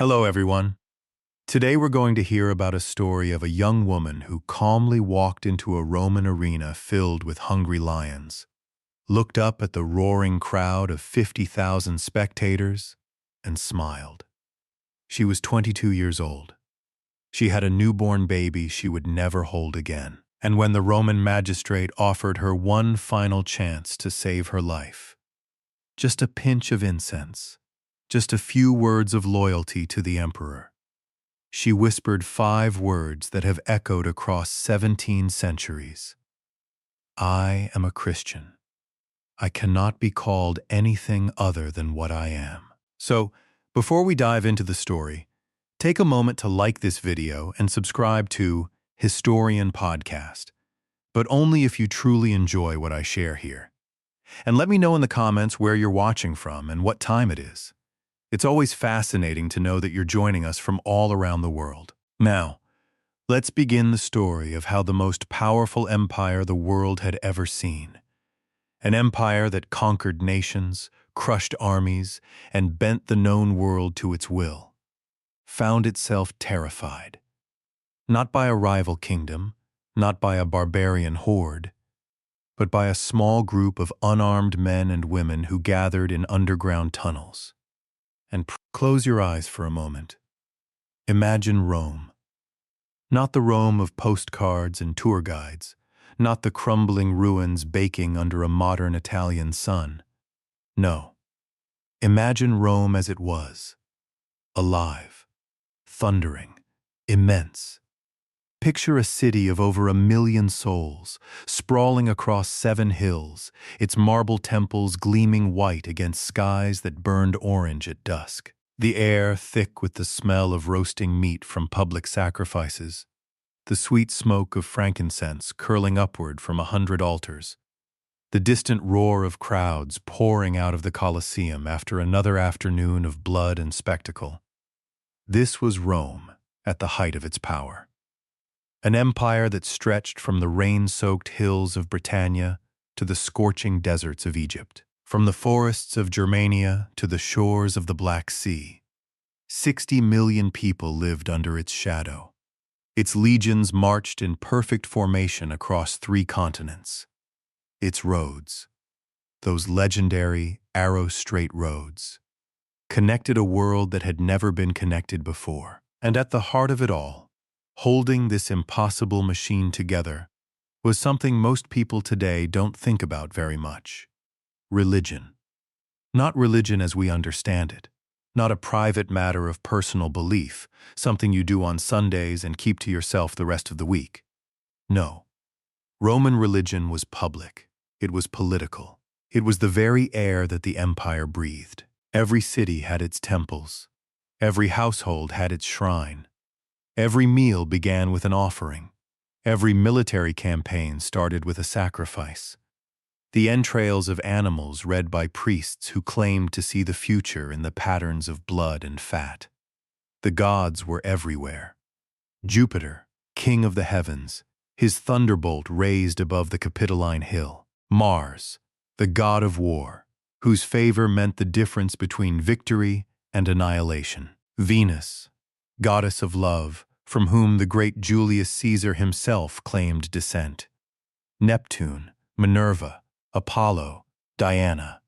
Hello, everyone. Today we're going to hear about a story of a young woman who calmly walked into a Roman arena filled with hungry lions, looked up at the roaring crowd of 50,000 spectators, and smiled. She was 22 years old. She had a newborn baby she would never hold again. And when the Roman magistrate offered her one final chance to save her life, just a pinch of incense, just a few words of loyalty to the emperor, she whispered 5 words that have echoed across 17 centuries. I am a Christian. I cannot be called anything other than what I am. So, before we dive into the story, take a moment to like this video and subscribe to Historian Podcast, but only if you truly enjoy what I share here. And let me know in the comments where you're watching from and what time it is. It's always fascinating to know that you're joining us from all around the world. Now, let's begin the story of how the most powerful empire the world had ever seen, an empire that conquered nations, crushed armies, and bent the known world to its will, found itself terrified. Not by a rival kingdom, not by a barbarian horde, but by a small group of unarmed men and women who gathered in underground tunnels. And close your eyes for a moment. Imagine Rome. Not the Rome of postcards and tour guides, not the crumbling ruins baking under a modern Italian sun. No. Imagine Rome as it was, alive, thundering, immense. Picture a city of over 1 million souls, sprawling across 7 hills, its marble temples gleaming white against skies that burned orange at dusk. The air thick with the smell of roasting meat from public sacrifices, the sweet smoke of frankincense curling upward from 100 altars, the distant roar of crowds pouring out of the Colosseum after another afternoon of blood and spectacle. This was Rome at the height of its power. An empire that stretched from the rain-soaked hills of Britannia to the scorching deserts of Egypt, from the forests of Germania to the shores of the Black Sea. 60 million people lived under its shadow. Its legions marched in perfect formation across 3 continents. Its roads, those legendary arrow-straight roads, connected a world that had never been connected before. And at the heart of it all, holding this impossible machine together, was something most people today don't think about very much. Religion. Not religion as we understand it. Not a private matter of personal belief, something you do on Sundays and keep to yourself the rest of the week. No. Roman religion was public. It was political. It was the very air that the empire breathed. Every city had its temples. Every household had its shrine. Every meal began with an offering. Every military campaign started with a sacrifice. The entrails of animals read by priests who claimed to see the future in the patterns of blood and fat. The gods were everywhere. Jupiter, king of the heavens, his thunderbolt raised above the Capitoline hill. Mars, the god of war, whose favor meant the difference between victory and annihilation. Venus, goddess of love, from whom the great Julius Caesar himself claimed descent. Neptune, Minerva, Apollo, Diana.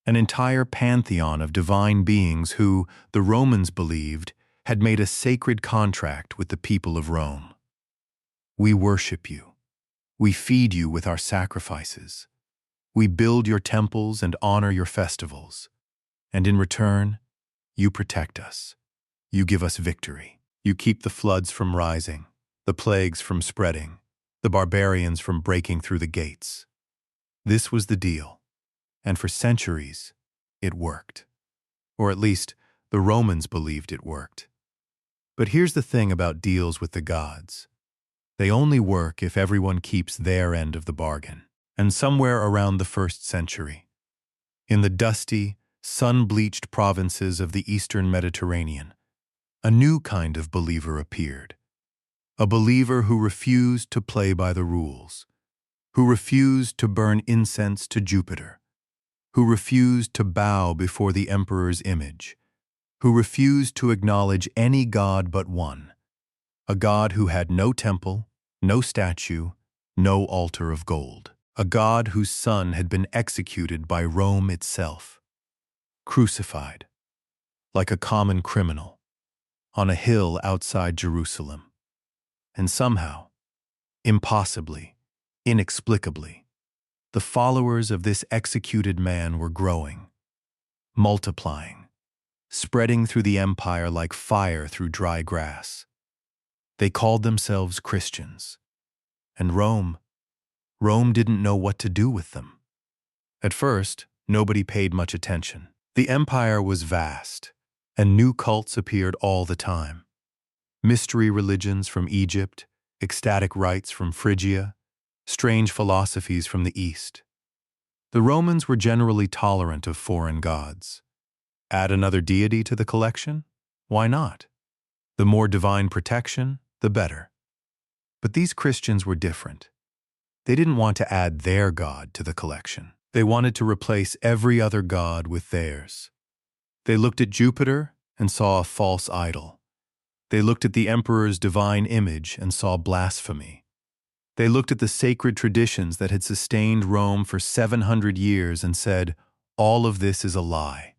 An entire pantheon of divine beings who, the Romans believed, had made a sacred contract with the people of Rome. We worship you. We feed you with our sacrifices. We build your temples and honor your festivals. And in return, you protect us. You give us victory. You keep the floods from rising, the plagues from spreading, the barbarians from breaking through the gates. This was the deal, and for centuries, it worked. Or at least, the Romans believed it worked. But here's the thing about deals with the gods. They only work if everyone keeps their end of the bargain. And somewhere around the 1st century, in the dusty, sun-bleached provinces of the Eastern Mediterranean, a new kind of believer appeared. A believer who refused to play by the rules, who refused to burn incense to Jupiter, who refused to bow before the emperor's image, who refused to acknowledge any god but one, a god who had no temple, no statue, no altar of gold, a god whose son had been executed by Rome itself, crucified, like a common criminal, on a hill outside Jerusalem. And somehow, impossibly, inexplicably, the followers of this executed man were growing, multiplying, spreading through the empire like fire through dry grass. They called themselves Christians, and Rome didn't know what to do with them. At first, nobody paid much attention. The empire was vast, and new cults appeared all the time. Mystery religions from Egypt, ecstatic rites from Phrygia, strange philosophies from the East. The Romans were generally tolerant of foreign gods. Add another deity to the collection? Why not? The more divine protection, the better. But these Christians were different. They didn't want to add their god to the collection. They wanted to replace every other god with theirs. They looked at Jupiter and saw a false idol. They looked at the emperor's divine image and saw blasphemy. They looked at the sacred traditions that had sustained Rome for 700 years and said, all of this is a lie.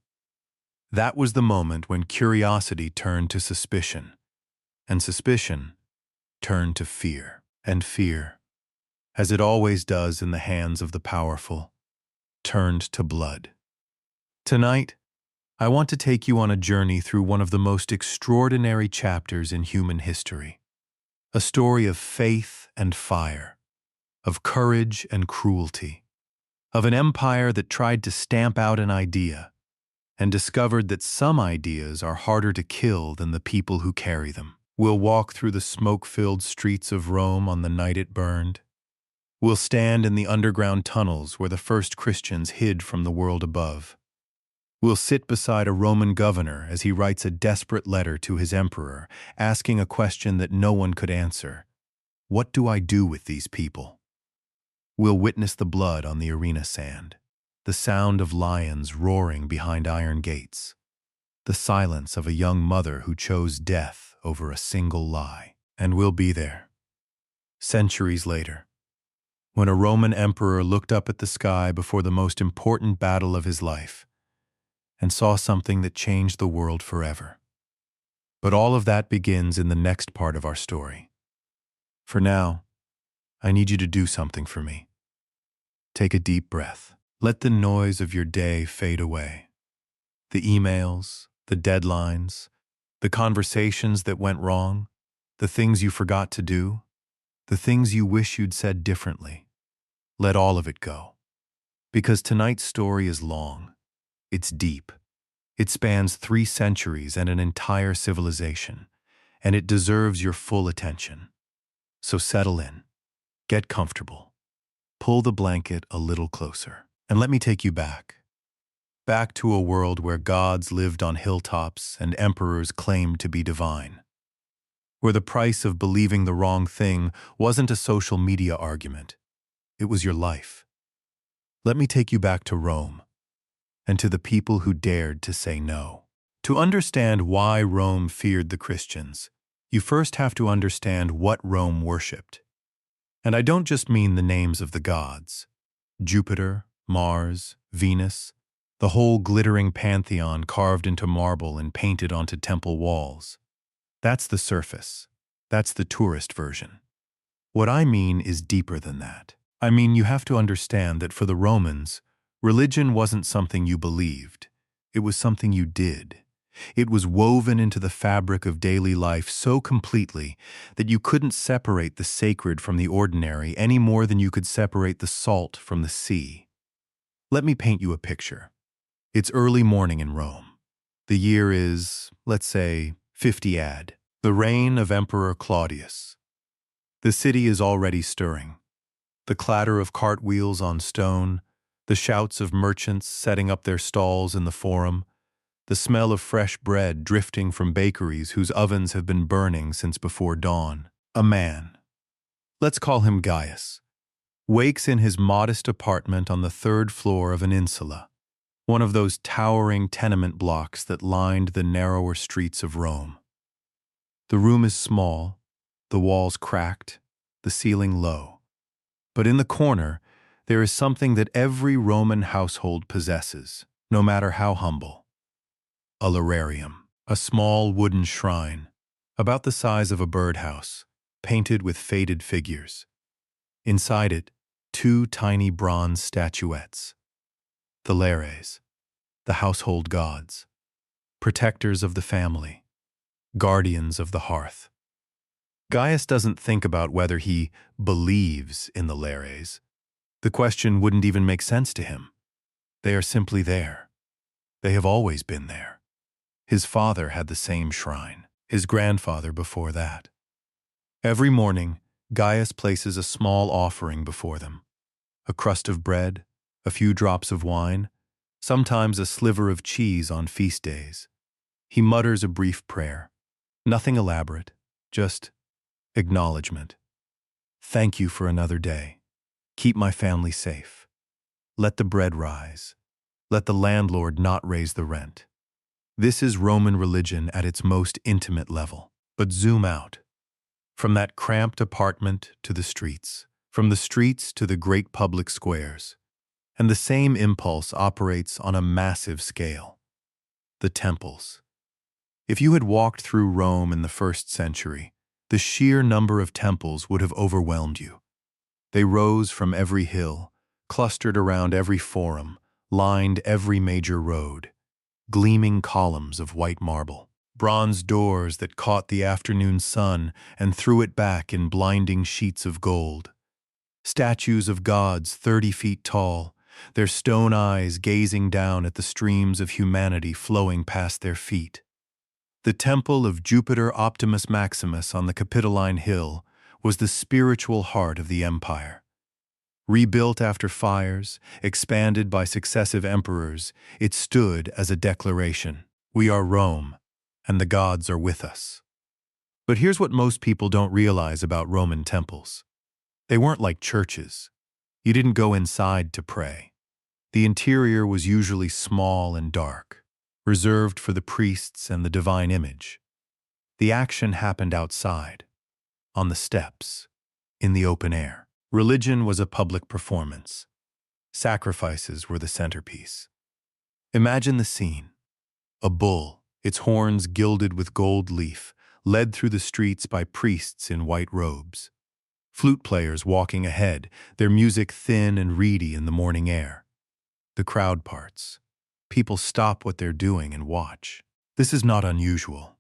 That was the moment when curiosity turned to suspicion, and suspicion turned to fear, and fear, as it always does in the hands of the powerful, turned to blood. Tonight, I want to take you on a journey through one of the most extraordinary chapters in human history, a story of faith and fire, of courage and cruelty, of an empire that tried to stamp out an idea and discovered that some ideas are harder to kill than the people who carry them. We'll walk through the smoke-filled streets of Rome on the night it burned. We'll stand in the underground tunnels where the first Christians hid from the world above. We'll sit beside a Roman governor as he writes a desperate letter to his emperor, asking a question that no one could answer. What do I do with these people? We'll witness the blood on the arena sand, the sound of lions roaring behind iron gates, the silence of a young mother who chose death over a single lie. And we'll be there, centuries later, when a Roman emperor looked up at the sky before the most important battle of his life and saw something that changed the world forever. But all of that begins in the next part of our story. For now, I need you to do something for me. Take a deep breath. Let the noise of your day fade away. The emails, the deadlines, the conversations that went wrong, the things you forgot to do, the things you wish you'd said differently. Let all of it go. Because tonight's story is long. It's deep. It spans 3 centuries and an entire civilization, and it deserves your full attention. So settle in, get comfortable, pull the blanket a little closer, and let me take you back to a world where gods lived on hilltops and emperors claimed to be divine, where the price of believing the wrong thing wasn't a social media argument, it was your life. Let me take you back to Rome, and to the people who dared to say no. To understand why Rome feared the Christians, you first have to understand what Rome worshipped. And I don't just mean the names of the gods. Jupiter, Mars, Venus, the whole glittering pantheon carved into marble and painted onto temple walls. That's the surface. That's the tourist version. What I mean is deeper than that. I mean, you have to understand that for the Romans, religion wasn't something you believed. It was something you did. It was woven into the fabric of daily life so completely that you couldn't separate the sacred from the ordinary any more than you could separate the salt from the sea. Let me paint you a picture. It's early morning in Rome. The year is, let's say, 50 AD, the reign of Emperor Claudius. The city is already stirring. The clatter of cartwheels on stone, the shouts of merchants setting up their stalls in the forum, the smell of fresh bread drifting from bakeries whose ovens have been burning since before dawn. A man, let's call him Gaius, wakes in his modest apartment on the 3rd floor of an insula, one of those towering tenement blocks that lined the narrower streets of Rome. The room is small, the walls cracked, the ceiling low. But in the corner, there is something that every Roman household possesses, no matter how humble. A lararium, a small wooden shrine, about the size of a birdhouse, painted with faded figures. Inside it, two tiny bronze statuettes. The lares, the household gods, protectors of the family, guardians of the hearth. Gaius doesn't think about whether he believes in the lares. The question wouldn't even make sense to him. They are simply there. They have always been there. His father had the same shrine, his grandfather before that. Every morning, Gaius places a small offering before them. A crust of bread, a few drops of wine, sometimes a sliver of cheese on feast days. He mutters a brief prayer. Nothing elaborate, just acknowledgement. Thank you for another day. Keep my family safe. Let the bread rise. Let the landlord not raise the rent. This is Roman religion at its most intimate level. But zoom out. From that cramped apartment to the streets, from the streets to the great public squares. And the same impulse operates on a massive scale. The temples. If you had walked through Rome in the 1st century, the sheer number of temples would have overwhelmed you. They rose from every hill, clustered around every forum, lined every major road. Gleaming columns of white marble, bronze doors that caught the afternoon sun and threw it back in blinding sheets of gold. Statues of gods 30 feet tall, their stone eyes gazing down at the streams of humanity flowing past their feet. The temple of Jupiter Optimus Maximus on the Capitoline Hill was the spiritual heart of the empire. Rebuilt after fires, expanded by successive emperors, it stood as a declaration. We are Rome, and the gods are with us. But here's what most people don't realize about Roman temples. They weren't like churches. You didn't go inside to pray. The interior was usually small and dark, reserved for the priests and the divine image. The action happened outside, on the steps, in the open air. Religion was a public performance. Sacrifices were the centerpiece. Imagine the scene. A bull, its horns gilded with gold leaf, led through the streets by priests in white robes. Flute players walking ahead, their music thin and reedy in the morning air. The crowd parts. People stop what they're doing and watch. This is not unusual.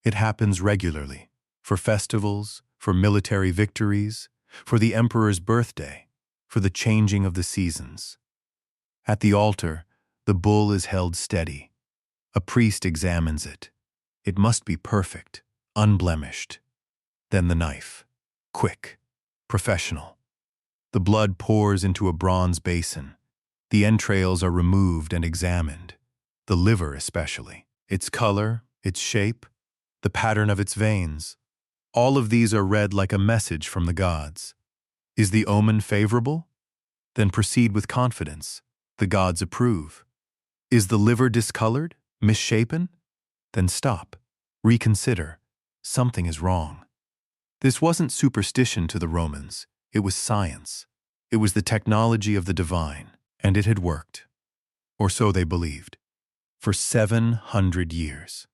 It happens regularly, for festivals, for military victories, for the emperor's birthday, for the changing of the seasons. At the altar, the bull is held steady. A priest examines it. It must be perfect, unblemished. Then the knife. Quick, professional. The blood pours into a bronze basin. The entrails are removed and examined, the liver especially. Its color, its shape, the pattern of its veins. All of these are read like a message from the gods. Is the omen favorable? Then proceed with confidence. The gods approve. Is the liver discolored, misshapen? Then stop. Reconsider. Something is wrong. This wasn't superstition to the Romans. It was science. It was the technology of the divine, and it had worked. Or so they believed. For 700 years.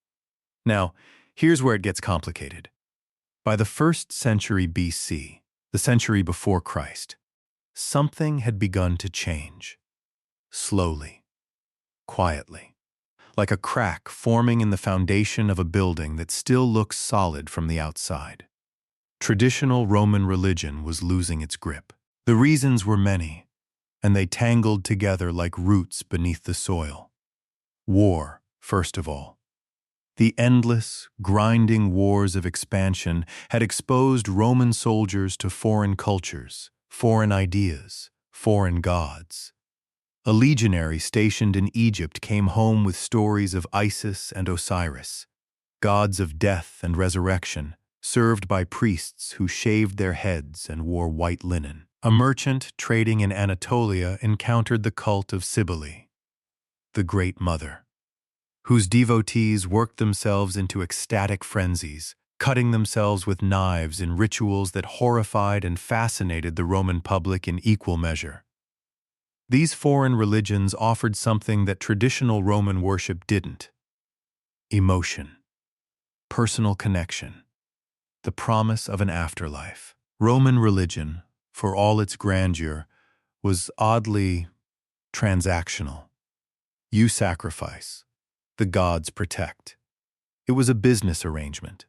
Now, here's where it gets complicated. By the 1st century BC, the century before Christ, something had begun to change. Slowly, quietly, like a crack forming in the foundation of a building that still looks solid from the outside. Traditional Roman religion was losing its grip. The reasons were many, and they tangled together like roots beneath the soil. War, first of all. The endless, grinding wars of expansion had exposed Roman soldiers to foreign cultures, foreign ideas, foreign gods. A legionary stationed in Egypt came home with stories of Isis and Osiris, gods of death and resurrection, served by priests who shaved their heads and wore white linen. A merchant trading in Anatolia encountered the cult of Cybele, the Great Mother, whose devotees worked themselves into ecstatic frenzies, cutting themselves with knives in rituals that horrified and fascinated the Roman public in equal measure. These foreign religions offered something that traditional Roman worship didn't: emotion, personal connection, the promise of an afterlife. Roman religion, for all its grandeur, was oddly transactional. You sacrifice, the gods protect. It was a business arrangement.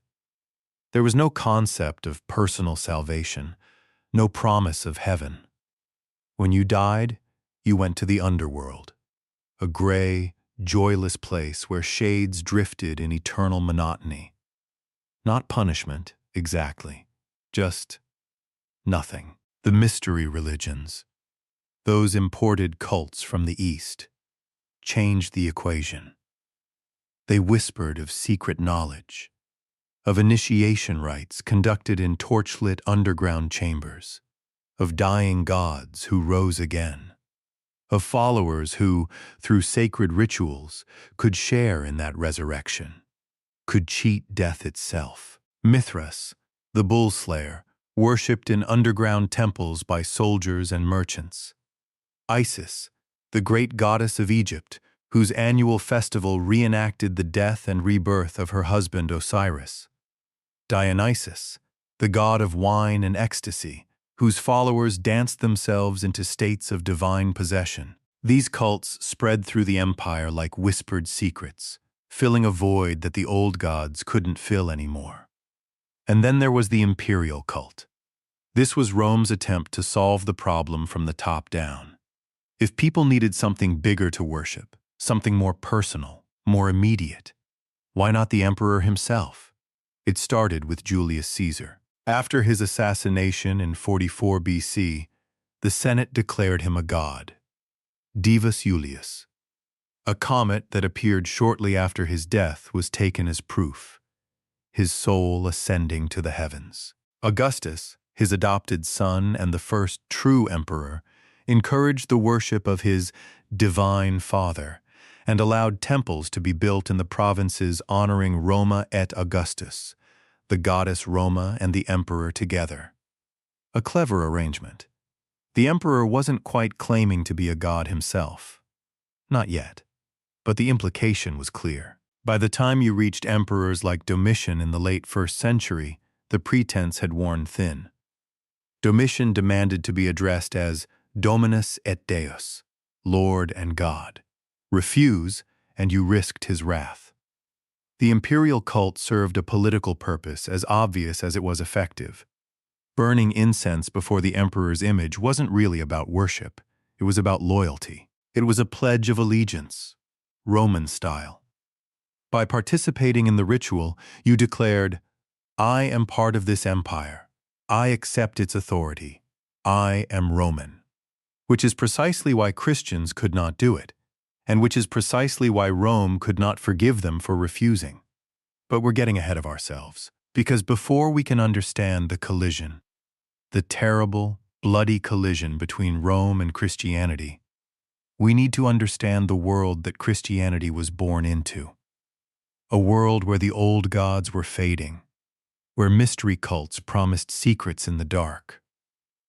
There was no concept of personal salvation, no promise of heaven. When you died, you went to the underworld, a gray, joyless place where shades drifted in eternal monotony. Not punishment, exactly, just nothing. The mystery religions, those imported cults from the East, changed the equation. They whispered of secret knowledge, of initiation rites conducted in torchlit underground chambers, of dying gods who rose again, of followers who, through sacred rituals, could share in that resurrection, could cheat death itself. Mithras, the bull slayer, worshipped in underground temples by soldiers and merchants. Isis, the great goddess of Egypt, whose annual festival reenacted the death and rebirth of her husband Osiris. Dionysus, the god of wine and ecstasy, whose followers danced themselves into states of divine possession. These cults spread through the empire like whispered secrets, filling a void that the old gods couldn't fill anymore. And then there was the imperial cult. This was Rome's attempt to solve the problem from the top down. If people needed something bigger to worship, something more personal, more immediate, why not the emperor himself? It started with Julius Caesar. After his assassination in 44 BC, the Senate declared him a god, Divus Iulius. A comet that appeared shortly after his death was taken as proof, his soul ascending to the heavens. Augustus, his adopted son and the first true emperor, encouraged the worship of his divine father and allowed temples to be built in the provinces honoring Roma et Augustus, the goddess Roma and the emperor together. A clever arrangement. The emperor wasn't quite claiming to be a god himself. Not yet. But the implication was clear. By the time you reached emperors like Domitian in the late 1st century, the pretense had worn thin. Domitian demanded to be addressed as Dominus et Deus, Lord and God. Refuse, and you risked his wrath. The imperial cult served a political purpose as obvious as it was effective. Burning incense before the emperor's image wasn't really about worship. It was about loyalty. It was a pledge of allegiance, Roman style. By participating in the ritual, you declared, "I am part of this empire. I accept its authority. I am Roman." Which is precisely why Christians could not do it, and which is precisely why Rome could not forgive them for refusing. But we're getting ahead of ourselves, because before we can understand the collision, the terrible, bloody collision between Rome and Christianity, we need to understand the world that Christianity was born into. A world where the old gods were fading, where mystery cults promised secrets in the dark,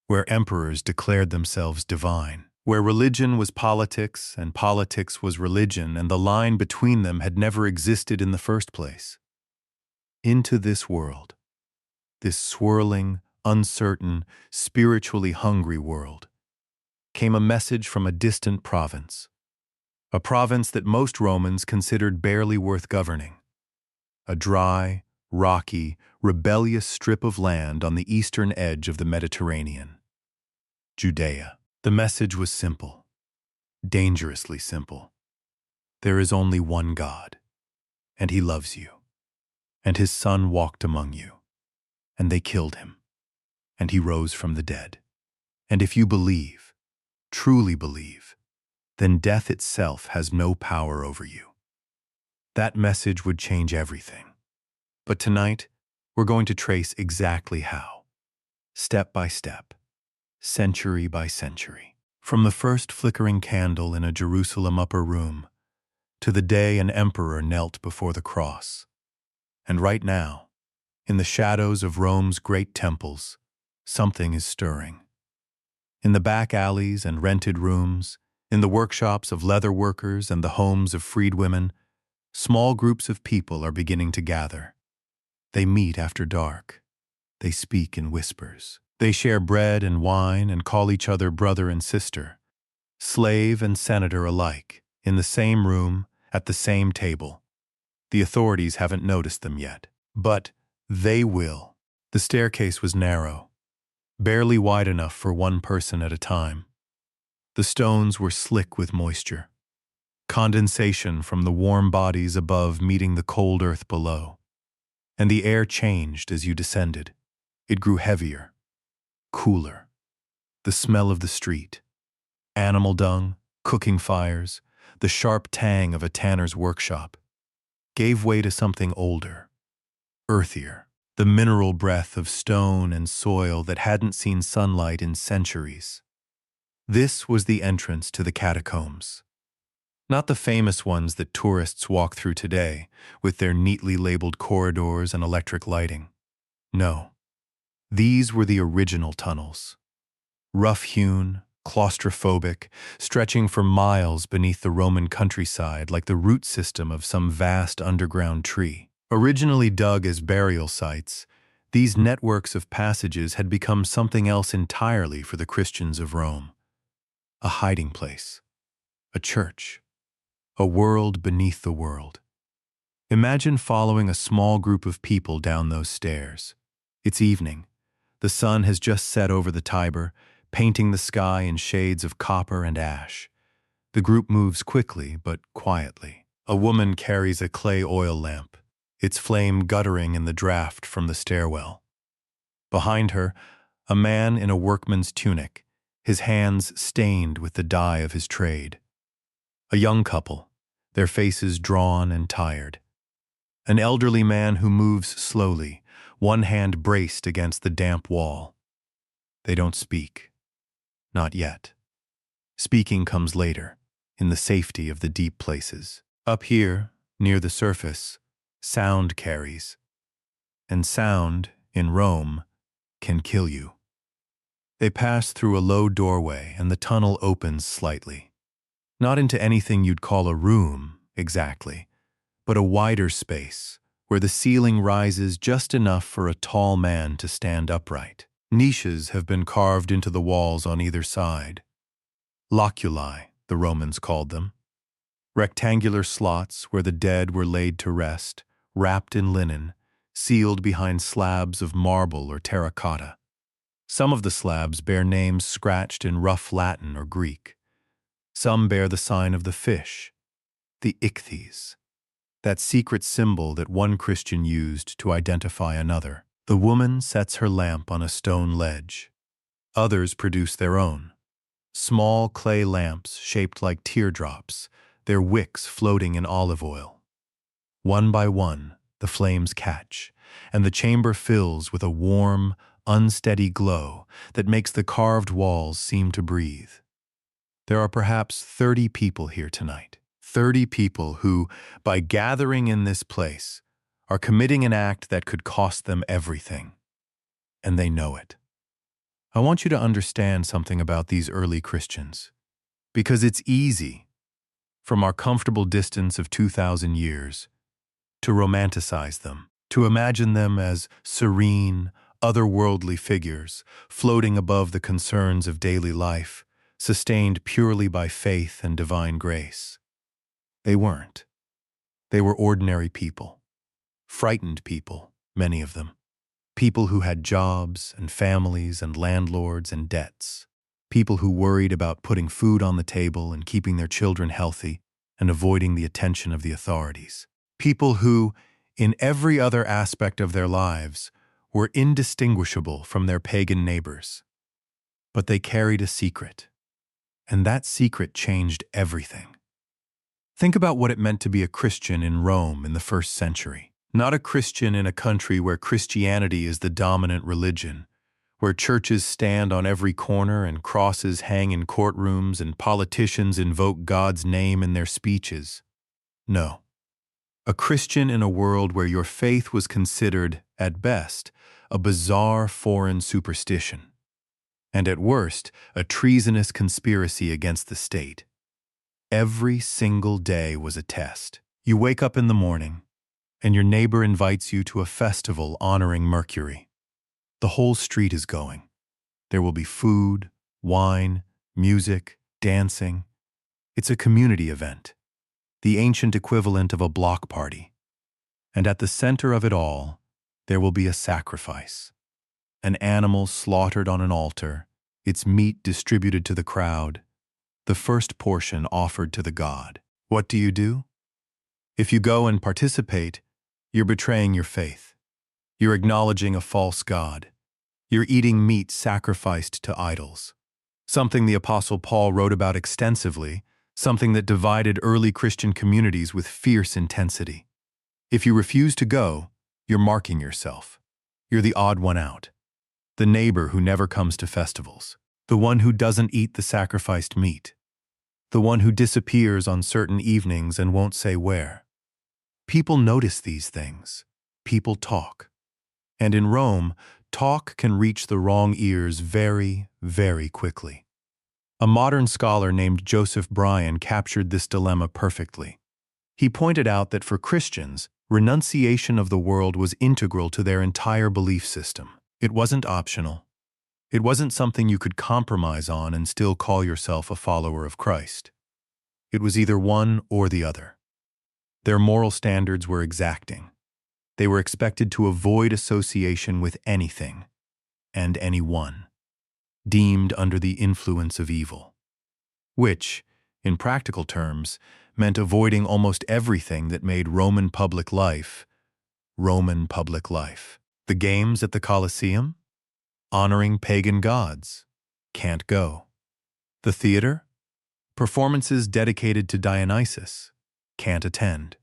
where emperors declared themselves divine, where religion was politics and politics was religion and the line between them had never existed in the first place. Into this world, this swirling, uncertain, spiritually hungry world, came a message from a distant province, a province that most Romans considered barely worth governing, a dry, rocky, rebellious strip of land on the eastern edge of the Mediterranean, Judea. The message was simple, dangerously simple. There is only one God, and he loves you, and his son walked among you, and they killed him, and he rose from the dead. And if you believe, truly believe, then death itself has no power over you. That message would change everything. But tonight, we're going to trace exactly how, step by step, century by century. From the first flickering candle in a Jerusalem upper room to the day an emperor knelt before the cross. And right now, in the shadows of Rome's great temples, something is stirring. In the back alleys and rented rooms, in the workshops of leather workers and the homes of freed women, small groups of people are beginning to gather. They meet after dark. They speak in whispers. They share bread and wine and call each other brother and sister, slave and senator alike, in the same room, at the same table. The authorities haven't noticed them yet, but they will. The staircase was narrow, barely wide enough for one person at a time. The stones were slick with moisture, condensation from the warm bodies above meeting the cold earth below. And the air changed as you descended. It grew heavier, cooler. The smell of the street, animal dung, cooking fires, the sharp tang of a tanner's workshop, gave way to something older, earthier, the mineral breath of stone and soil that hadn't seen sunlight in centuries. This was the entrance to the catacombs. Not the famous ones that tourists walk through today, with their neatly labeled corridors and electric lighting. No, these were the original tunnels. Rough-hewn, claustrophobic, stretching for miles beneath the Roman countryside like the root system of some vast underground tree. Originally dug as burial sites, these networks of passages had become something else entirely for the Christians of Rome. A hiding place, a church, a world beneath the world. Imagine following a small group of people down those stairs. It's evening. The sun has just set over the Tiber, painting the sky in shades of copper and ash. The group moves quickly but quietly. A woman carries a clay oil lamp, its flame guttering in the draft from the stairwell. Behind her, a man in a workman's tunic, his hands stained with the dye of his trade. A young couple, their faces drawn and tired. An elderly man who moves slowly, one hand braced against the damp wall. They don't speak. Not yet. Speaking comes later, in the safety of the deep places. Up here, near the surface, sound carries. And sound, in Rome, can kill you. They pass through a low doorway and the tunnel opens slightly. Not into anything you'd call a room, exactly, but a wider space, where the ceiling rises just enough for a tall man to stand upright. Niches have been carved into the walls on either side. Loculi, the Romans called them. Rectangular slots where the dead were laid to rest, wrapped in linen, sealed behind slabs of marble or terracotta. Some of the slabs bear names scratched in rough Latin or Greek. Some bear the sign of the fish, the ichthys, that secret symbol that one Christian used to identify another. The woman sets her lamp on a stone ledge. Others produce their own. Small clay lamps shaped like teardrops, their wicks floating in olive oil. One by one, the flames catch, and the chamber fills with a warm, unsteady glow that makes the carved walls seem to breathe. There are perhaps 30 people here tonight. 30 people who, by gathering in this place, are committing an act that could cost them everything. And they know it. I want you to understand something about these early Christians, because it's easy, from our comfortable distance of 2,000 years, to romanticize them, to imagine them as serene, otherworldly figures, floating above the concerns of daily life, sustained purely by faith and divine grace. They weren't. They were ordinary people. Frightened people, many of them. People who had jobs and families and landlords and debts. People who worried about putting food on the table and keeping their children healthy and avoiding the attention of the authorities. People who, in every other aspect of their lives, were indistinguishable from their pagan neighbors. But they carried a secret, and that secret changed everything. Think about what it meant to be a Christian in Rome in the 1st century. Not a Christian in a country where Christianity is the dominant religion, where churches stand on every corner and crosses hang in courtrooms and politicians invoke God's name in their speeches. No. A Christian in a world where your faith was considered, at best, a bizarre foreign superstition, and at worst, a treasonous conspiracy against the state. Every single day was a test. You wake up in the morning, and your neighbor invites you to a festival honoring Mercury. The whole street is going. There will be food, wine, music, dancing. It's a community event, the ancient equivalent of a block party. And at the center of it all, there will be a sacrifice. An animal slaughtered on an altar, its meat distributed to the crowd, the first portion offered to the god. What do? If you go and participate, you're betraying your faith. You're acknowledging a false god. You're eating meat sacrificed to idols. Something the Apostle Paul wrote about extensively, something that divided early Christian communities with fierce intensity. If you refuse to go, you're marking yourself. You're the odd one out. The neighbor who never comes to festivals. The one who doesn't eat the sacrificed meat. The one who disappears on certain evenings and won't say where. People notice these things. People talk. And in Rome, talk can reach the wrong ears very, very quickly. A modern scholar named Joseph Bryan captured this dilemma perfectly. He pointed out that for Christians, renunciation of the world was integral to their entire belief system. It wasn't optional. It wasn't something you could compromise on and still call yourself a follower of Christ. It was either one or the other. Their moral standards were exacting. They were expected to avoid association with anything and anyone deemed under the influence of evil, which, in practical terms, meant avoiding almost everything that made Roman public life. The games at the Colosseum? Honoring pagan gods? Can't go. The theater? Performances dedicated to Dionysus? Can't attend.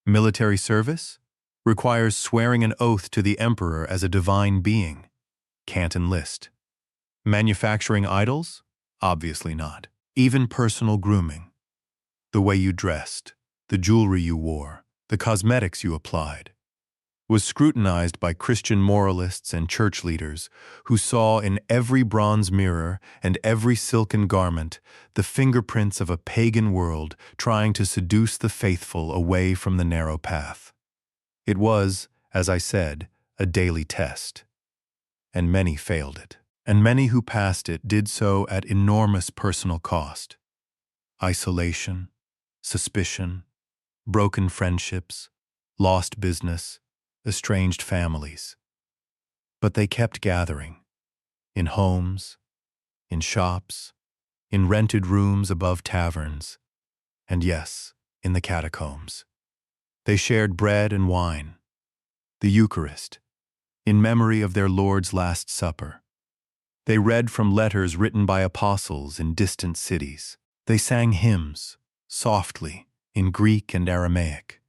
Military service? Requires swearing an oath to the emperor as a divine being? Can't enlist. Manufacturing idols? Obviously not. Even personal grooming. The way you dressed, the jewelry you wore, the cosmetics you applied, was scrutinized by Christian moralists and church leaders who saw in every bronze mirror and every silken garment the fingerprints of a pagan world trying to seduce the faithful away from the narrow path. It was, as I said, a daily test, and many failed it. And many who passed it did so at enormous personal cost. Isolation, suspicion, broken friendships, lost business, estranged families. But they kept gathering, in homes, in shops, in rented rooms above taverns, and yes, in the catacombs. They shared bread and wine, the Eucharist, in memory of their Lord's Last Supper. They read from letters written by apostles in distant cities. They sang hymns, softly, in Greek and Aramaic.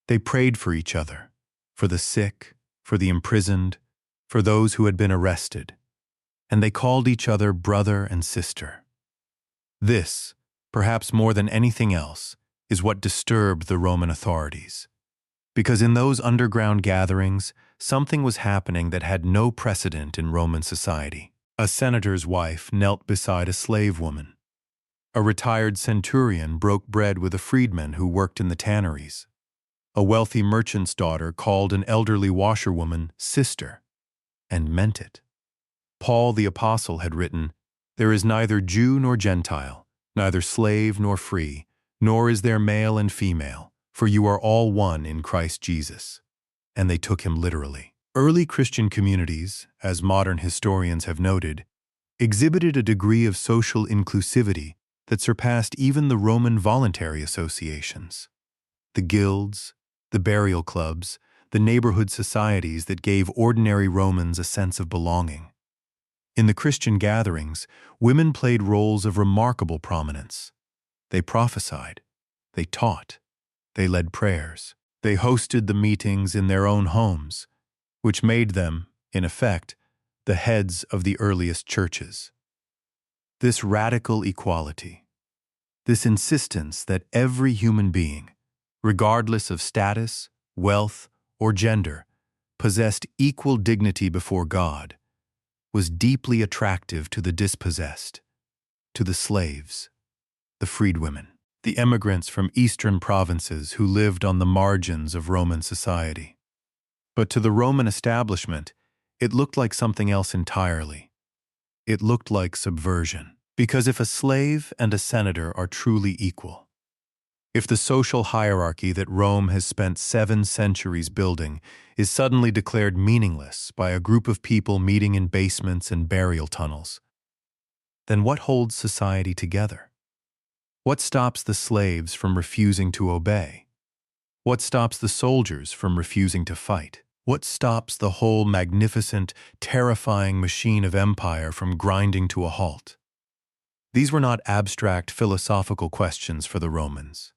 They prayed for each other, for the sick, for the imprisoned, for those who had been arrested, and they called each other brother and sister. This, perhaps more than anything else, is what disturbed the Roman authorities. Because in those underground gatherings, something was happening that had no precedent in Roman society. A senator's wife knelt beside a slave woman. A retired centurion broke bread with a freedman who worked in the tanneries. A wealthy merchant's daughter called an elderly washerwoman sister, and meant it. Paul the Apostle had written, "There is neither Jew nor Gentile, neither slave nor free, nor is there male and female, for you are all one in Christ Jesus." And they took him literally. Early Christian communities, as modern historians have noted, exhibited a degree of social inclusivity that surpassed even the Roman voluntary associations. The guilds, the burial clubs, the neighborhood societies that gave ordinary Romans a sense of belonging. In the Christian gatherings, women played roles of remarkable prominence. They prophesied, they taught, they led prayers, they hosted the meetings in their own homes, which made them, in effect, the heads of the earliest churches. This radical equality, this insistence that every human being, regardless of status, wealth, or gender, possessed equal dignity before God, was deeply attractive to the dispossessed, to the slaves, the freedwomen, the emigrants from eastern provinces who lived on the margins of Roman society. But to the Roman establishment, it looked like something else entirely. It looked like subversion. Because if a slave and a senator are truly equal, if the social hierarchy that Rome has spent 7 centuries building is suddenly declared meaningless by a group of people meeting in basements and burial tunnels, then what holds society together? What stops the slaves from refusing to obey? What stops the soldiers from refusing to fight? What stops the whole magnificent, terrifying machine of empire from grinding to a halt? These were not abstract philosophical questions for the Romans.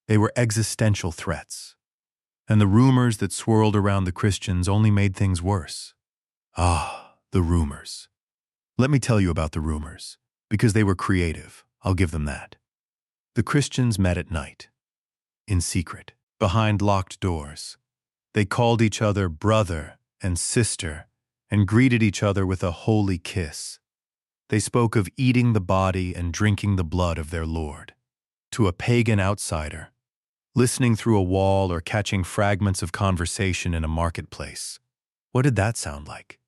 They were existential threats. And the rumors that swirled around the Christians only made things worse. Ah, the rumors. Let me tell you about the rumors, because they were creative, I'll give them that. The Christians met at night, in secret, behind locked doors. They called each other brother and sister and greeted each other with a holy kiss. They spoke of eating the body and drinking the blood of their Lord. To a pagan outsider, listening through a wall or catching fragments of conversation in a marketplace, what did that sound like?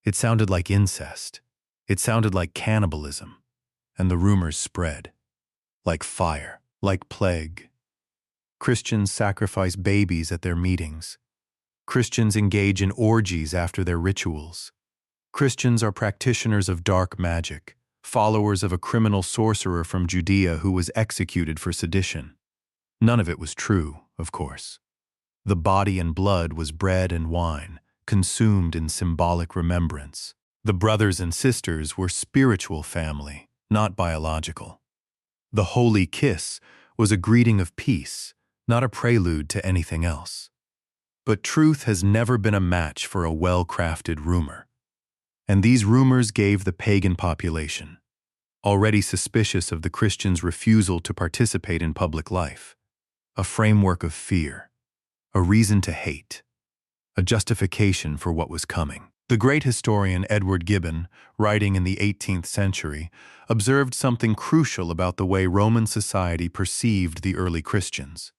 It sounded like incest. It sounded like cannibalism. And the rumors spread. Like fire, like plague. Christians sacrifice babies at their meetings. Christians engage in orgies after their rituals. Christians are practitioners of dark magic, followers of a criminal sorcerer from Judea who was executed for sedition. None of it was true, of course. The body and blood was bread and wine, consumed in symbolic remembrance. The brothers and sisters were spiritual family, not biological. The holy kiss was a greeting of peace, not a prelude to anything else. But truth has never been a match for a well-crafted rumor. And these rumors gave the pagan population, already suspicious of the Christians' refusal to participate in public life, a framework of fear, a reason to hate, a justification for what was coming. The great historian Edward Gibbon, writing in the 18th century, observed something crucial about the way Roman society perceived the early Christians.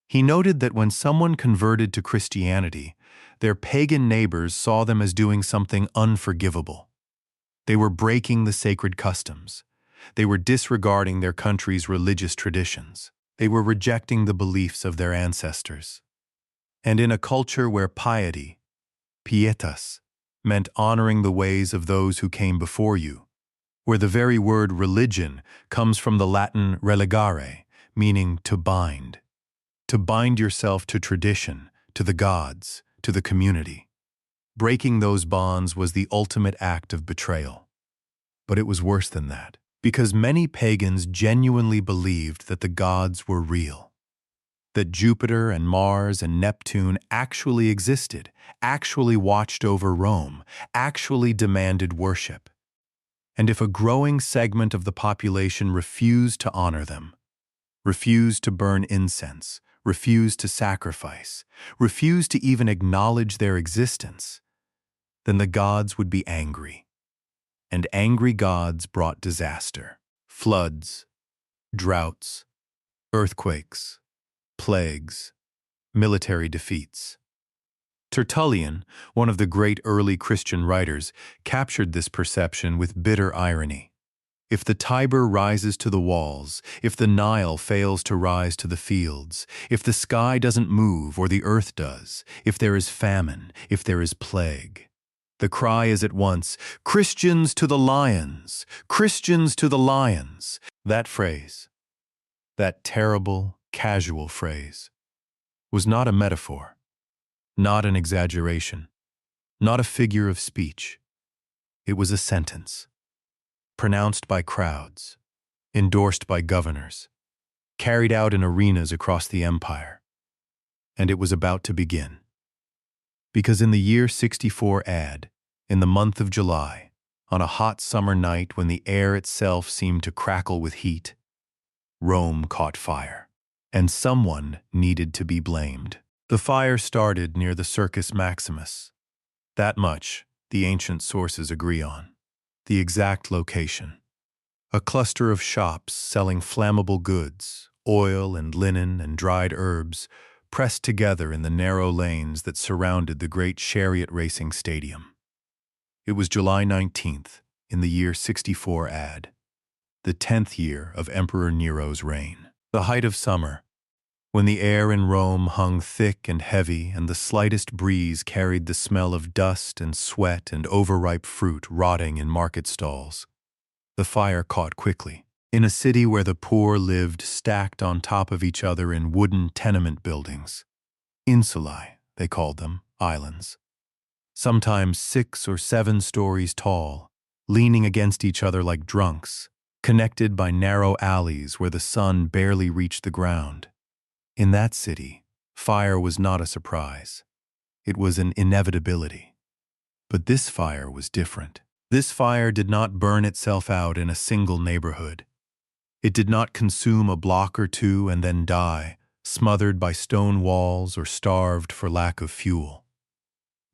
He noted that when someone converted to Christianity, their pagan neighbors saw them as doing something unforgivable. They were breaking the sacred customs. They were disregarding their country's religious traditions. They were rejecting the beliefs of their ancestors. And in a culture where piety, pietas, meant honoring the ways of those who came before you, where the very word religion comes from the Latin religare, meaning to bind yourself to tradition, to the gods, to the community. Breaking those bonds was the ultimate act of betrayal. But it was worse than that, because many pagans genuinely believed that the gods were real, that Jupiter and Mars and Neptune actually existed, actually watched over Rome, actually demanded worship. And if a growing segment of the population refused to honor them, refused to burn incense, refused to sacrifice, refused to even acknowledge their existence, then the gods would be angry. And angry gods brought disaster, floods, droughts, earthquakes, plagues, military defeats. Tertullian, one of the great early Christian writers, captured this perception with bitter irony. If the Tiber rises to the walls, if the Nile fails to rise to the fields, if the sky doesn't move or the earth does, if there is famine, if there is plague, the cry is at once, "Christians to the lions! Christians to the lions!" That phrase, that terrible, casual phrase, was not a metaphor, not an exaggeration, not a figure of speech. It was a sentence, pronounced by crowds, endorsed by governors, carried out in arenas across the empire. And it was about to begin. Because in the year 64 AD, in the month of July, on a hot summer night when the air itself seemed to crackle with heat, Rome caught fire. and someone needed to be blamed. The fire started near the Circus Maximus. That much the ancient sources agree on. The exact location: a cluster of shops selling flammable goods, oil and linen and dried herbs, pressed together in the narrow lanes that surrounded the great chariot racing stadium. It was July 19th, in the year 64 AD, the 10th year of Emperor Nero's reign. The height of summer, when the air in Rome hung thick and heavy and the slightest breeze carried the smell of dust and sweat and overripe fruit rotting in market stalls. The fire caught quickly. In a city where the poor lived stacked on top of each other in wooden tenement buildings. Insulae, they called them, islands. Sometimes 6 or 7 stories tall, leaning against each other like drunks, connected by narrow alleys where the sun barely reached the ground. In that city, fire was not a surprise. It was an inevitability. But this fire was different. This fire did not burn itself out in a single neighborhood. It did not consume a block or two and then die, smothered by stone walls or starved for lack of fuel.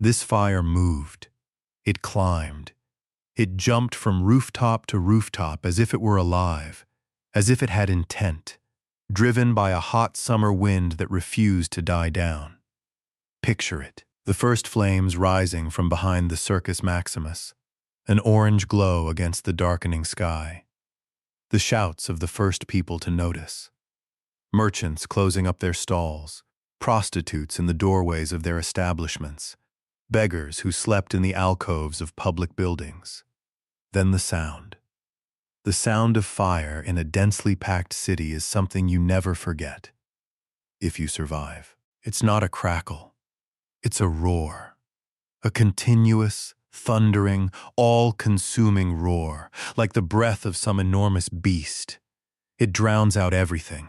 This fire moved. It climbed. It jumped from rooftop to rooftop as if it were alive, as if it had intent, driven by a hot summer wind that refused to die down. Picture it, the first flames rising from behind the Circus Maximus, an orange glow against the darkening sky. The shouts of the first people to notice. Merchants closing up their stalls, prostitutes in the doorways of their establishments, beggars who slept in the alcoves of public buildings. Then the sound. The sound of fire in a densely packed city is something you never forget. If you survive. It's not a crackle. It's a roar. A continuous, thundering, all-consuming roar, like the breath of some enormous beast. It drowns out everything.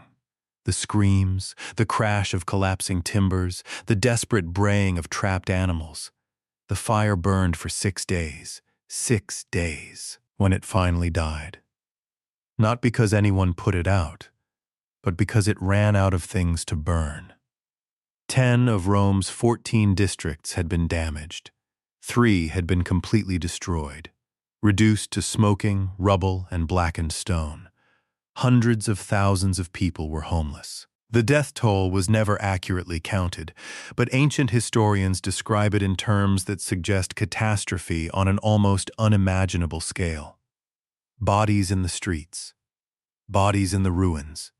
The screams, the crash of collapsing timbers, the desperate braying of trapped animals. The fire burned for 6 days. 6 days, when it finally died. Not because anyone put it out, but because it ran out of things to burn. 10 of Rome's 14 districts had been damaged. 3 had been completely destroyed, reduced to smoking, rubble, and blackened stone. Hundreds of thousands of people were homeless. The death toll was never accurately counted, but ancient historians describe it in terms that suggest catastrophe on an almost unimaginable scale. Bodies in the streets, bodies in the ruins,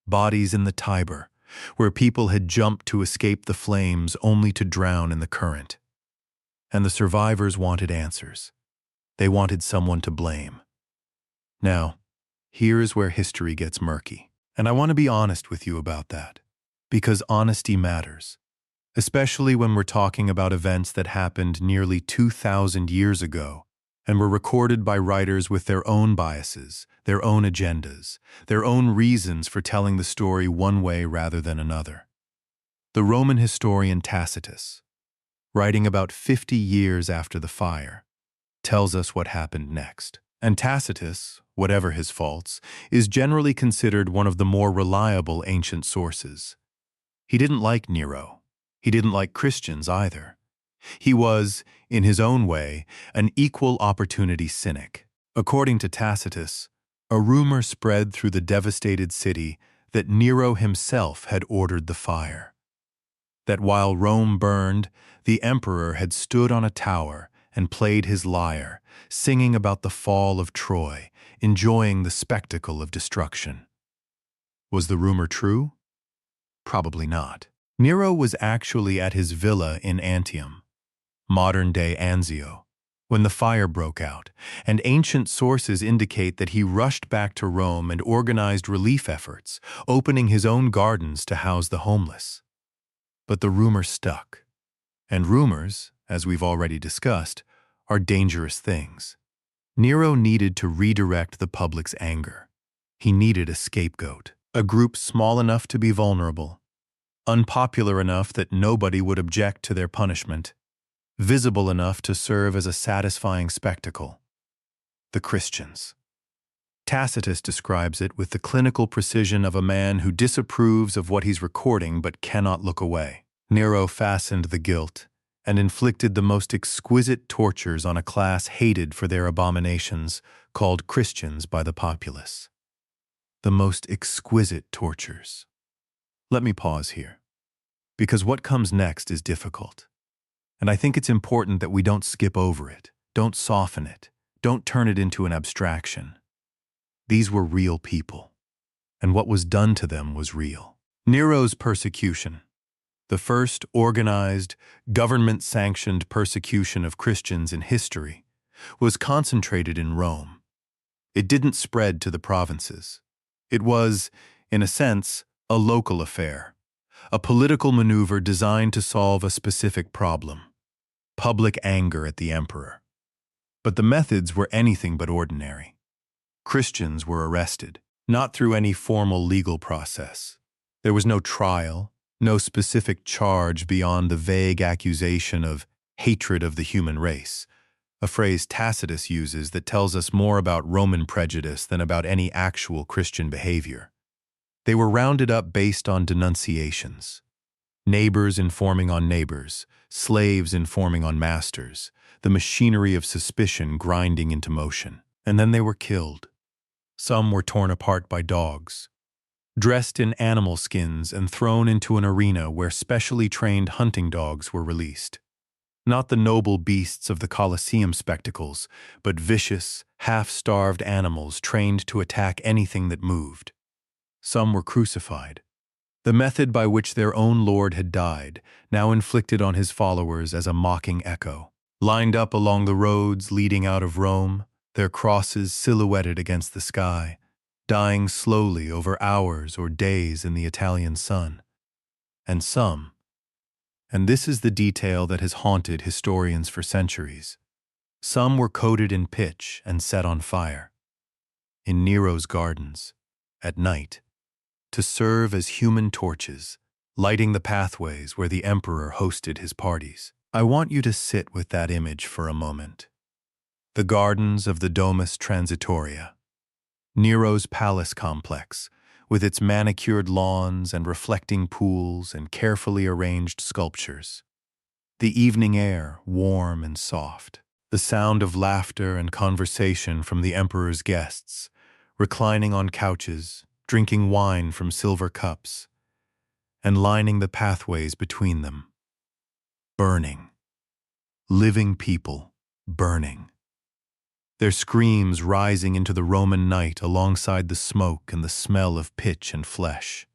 bodies in the Tiber, where people had jumped to escape the flames only to drown in the current. And the survivors wanted answers. They wanted someone to blame. Now, here's where history gets murky. And I want to be honest with you about that, because honesty matters, especially when we're talking about events that happened nearly 2,000 years ago and were recorded by writers with their own biases, their own agendas, their own reasons for telling the story one way rather than another. The Roman historian Tacitus, writing about 50 years after the fire, tells us what happened next. And Tacitus, whatever his faults, is generally considered one of the more reliable ancient sources. He didn't like Nero. He didn't like Christians either. He was, in his own way, an equal opportunity cynic. According to Tacitus, a rumor spread through the devastated city that Nero himself had ordered the fire. That while Rome burned, the emperor had stood on a tower and played his lyre, singing about the fall of Troy, enjoying the spectacle of destruction. Was the rumor true? Probably not. Nero was actually at his villa in Antium, modern-day Anzio, when the fire broke out, and ancient sources indicate that he rushed back to Rome and organized relief efforts, opening his own gardens to house the homeless. But the rumor stuck. And rumors, as we've already discussed, are dangerous things. Nero needed to redirect the public's anger. He needed a scapegoat, a group small enough to be vulnerable, unpopular enough that nobody would object to their punishment, visible enough to serve as a satisfying spectacle. The Christians. Tacitus describes it with the clinical precision of a man who disapproves of what he's recording but cannot look away. Nero fastened the guilt and inflicted the most exquisite tortures on a class hated for their abominations, called Christians by the populace. The most exquisite tortures. Let me pause here, because what comes next is difficult. And I think it's important that we don't skip over it, don't soften it, don't turn it into an abstraction. These were real people, and what was done to them was real. Nero's persecution, the first organized, government-sanctioned persecution of Christians in history, was concentrated in Rome. It didn't spread to the provinces. It was, in a sense, a local affair, a political maneuver designed to solve a specific problem: public anger at the emperor. But the methods were anything but ordinary. Christians were arrested, not through any formal legal process. There was no trial, no specific charge beyond the vague accusation of hatred of the human race, a phrase Tacitus uses that tells us more about Roman prejudice than about any actual Christian behavior. They were rounded up based on denunciations. Neighbors informing on neighbors, slaves informing on masters, the machinery of suspicion grinding into motion. And then they were killed. Some were torn apart by dogs, dressed in animal skins and thrown into an arena where specially trained hunting dogs were released. Not the noble beasts of the Colosseum spectacles, but vicious, half-starved animals trained to attack anything that moved. Some were crucified. The method by which their own Lord had died, now inflicted on his followers as a mocking echo. Lined up along the roads leading out of Rome, their crosses silhouetted against the sky, dying slowly over hours or days in the Italian sun. And some, and this is the detail that has haunted historians for centuries, some were coated in pitch and set on fire. In Nero's gardens, at night, to serve as human torches, lighting the pathways where the emperor hosted his parties. I want you to sit with that image for a moment. The gardens of the Domus Transitoria, Nero's palace complex, with its manicured lawns and reflecting pools and carefully arranged sculptures. The evening air, warm and soft. The sound of laughter and conversation from the emperor's guests, reclining on couches, drinking wine from silver cups, and lining the pathways between them. Burning. Living people, burning. Their screams rising into the Roman night alongside the smoke and the smell of pitch and flesh.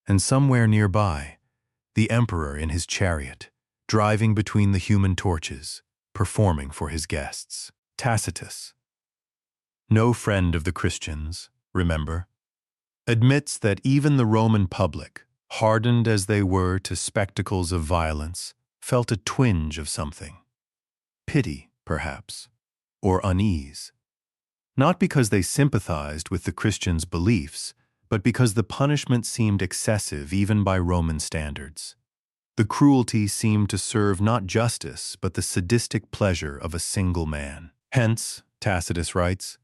And somewhere nearby, the emperor in his chariot, driving between the human torches, performing for his guests. Tacitus, no friend of the Christians, remember, admits that even the Roman public, hardened as they were to spectacles of violence, felt a twinge of something. Pity, perhaps, or unease. Not because they sympathized with the Christians' beliefs, but because the punishment seemed excessive even by Roman standards. The cruelty seemed to serve not justice, but the sadistic pleasure of a single man. Hence, Tacitus writes,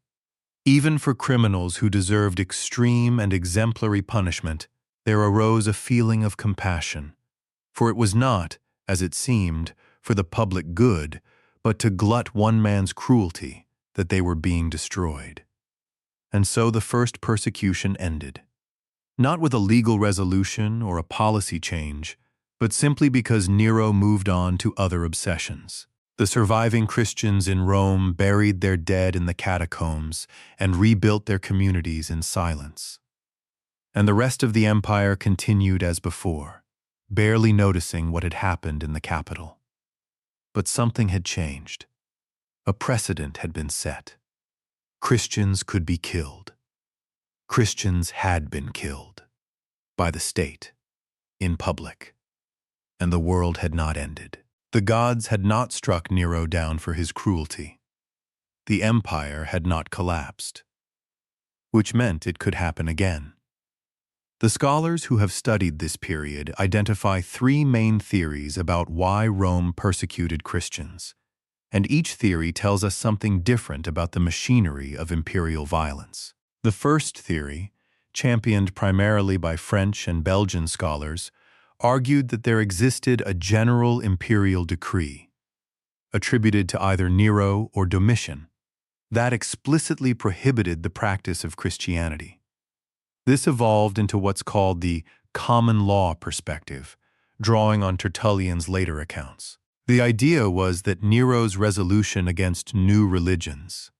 even for criminals who deserved extreme and exemplary punishment, there arose a feeling of compassion, for it was not, as it seemed, for the public good, but to glut one man's cruelty that they were being destroyed. And so the first persecution ended, not with a legal resolution or a policy change, but simply because Nero moved on to other obsessions. The surviving Christians in Rome buried their dead in the catacombs and rebuilt their communities in silence. And the rest of the empire continued as before, barely noticing what had happened in the capital. But something had changed. A precedent had been set. Christians could be killed. Christians had been killed. By the state. In public. And the world had not ended. The gods had not struck Nero down for his cruelty. The empire had not collapsed. Which meant it could happen again. The scholars who have studied this period identify three main theories about why Rome persecuted Christians, and each theory tells us something different about the machinery of imperial violence. The first theory, championed primarily by French and Belgian scholars, argued that there existed a general imperial decree, attributed to either Nero or Domitian, that explicitly prohibited the practice of Christianity. This evolved into what's called the common law perspective, drawing on Tertullian's later accounts. The idea was that Nero's resolution against new religions,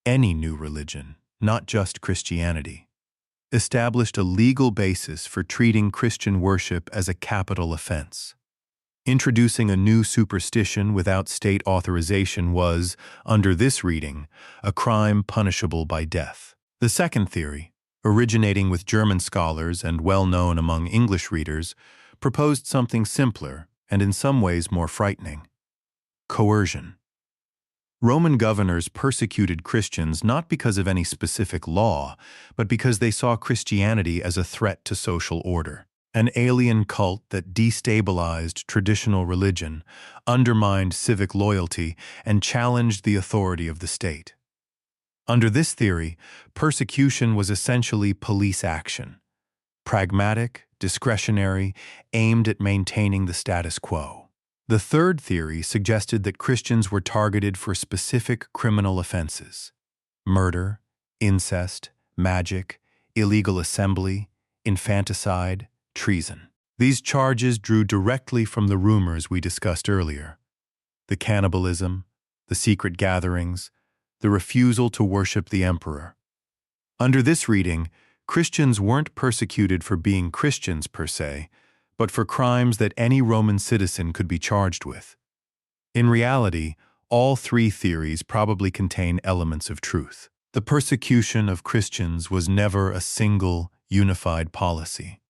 any new religion, not just Christianity, established a legal basis for treating Christian worship as a capital offense. Introducing a new superstition without state authorization was, under this reading, a crime punishable by death. The second theory, originating with German scholars and well known among English readers, proposed something simpler and in some ways more frightening: coercion. Roman governors persecuted Christians not because of any specific law, but because they saw Christianity as a threat to social order. An alien cult that destabilized traditional religion, undermined civic loyalty, and challenged the authority of the state. Under this theory, persecution was essentially police action, pragmatic, discretionary, aimed at maintaining the status quo. The third theory suggested that Christians were targeted for specific criminal offenses: murder, incest, magic, illegal assembly, infanticide, treason. These charges drew directly from the rumors we discussed earlier: the cannibalism, the secret gatherings, the refusal to worship the emperor. Under this reading, Christians weren't persecuted for being Christians per se, but for crimes that any Roman citizen could be charged with. In reality, all three theories probably contain elements of truth. The persecution of Christians was never a single, unified policy.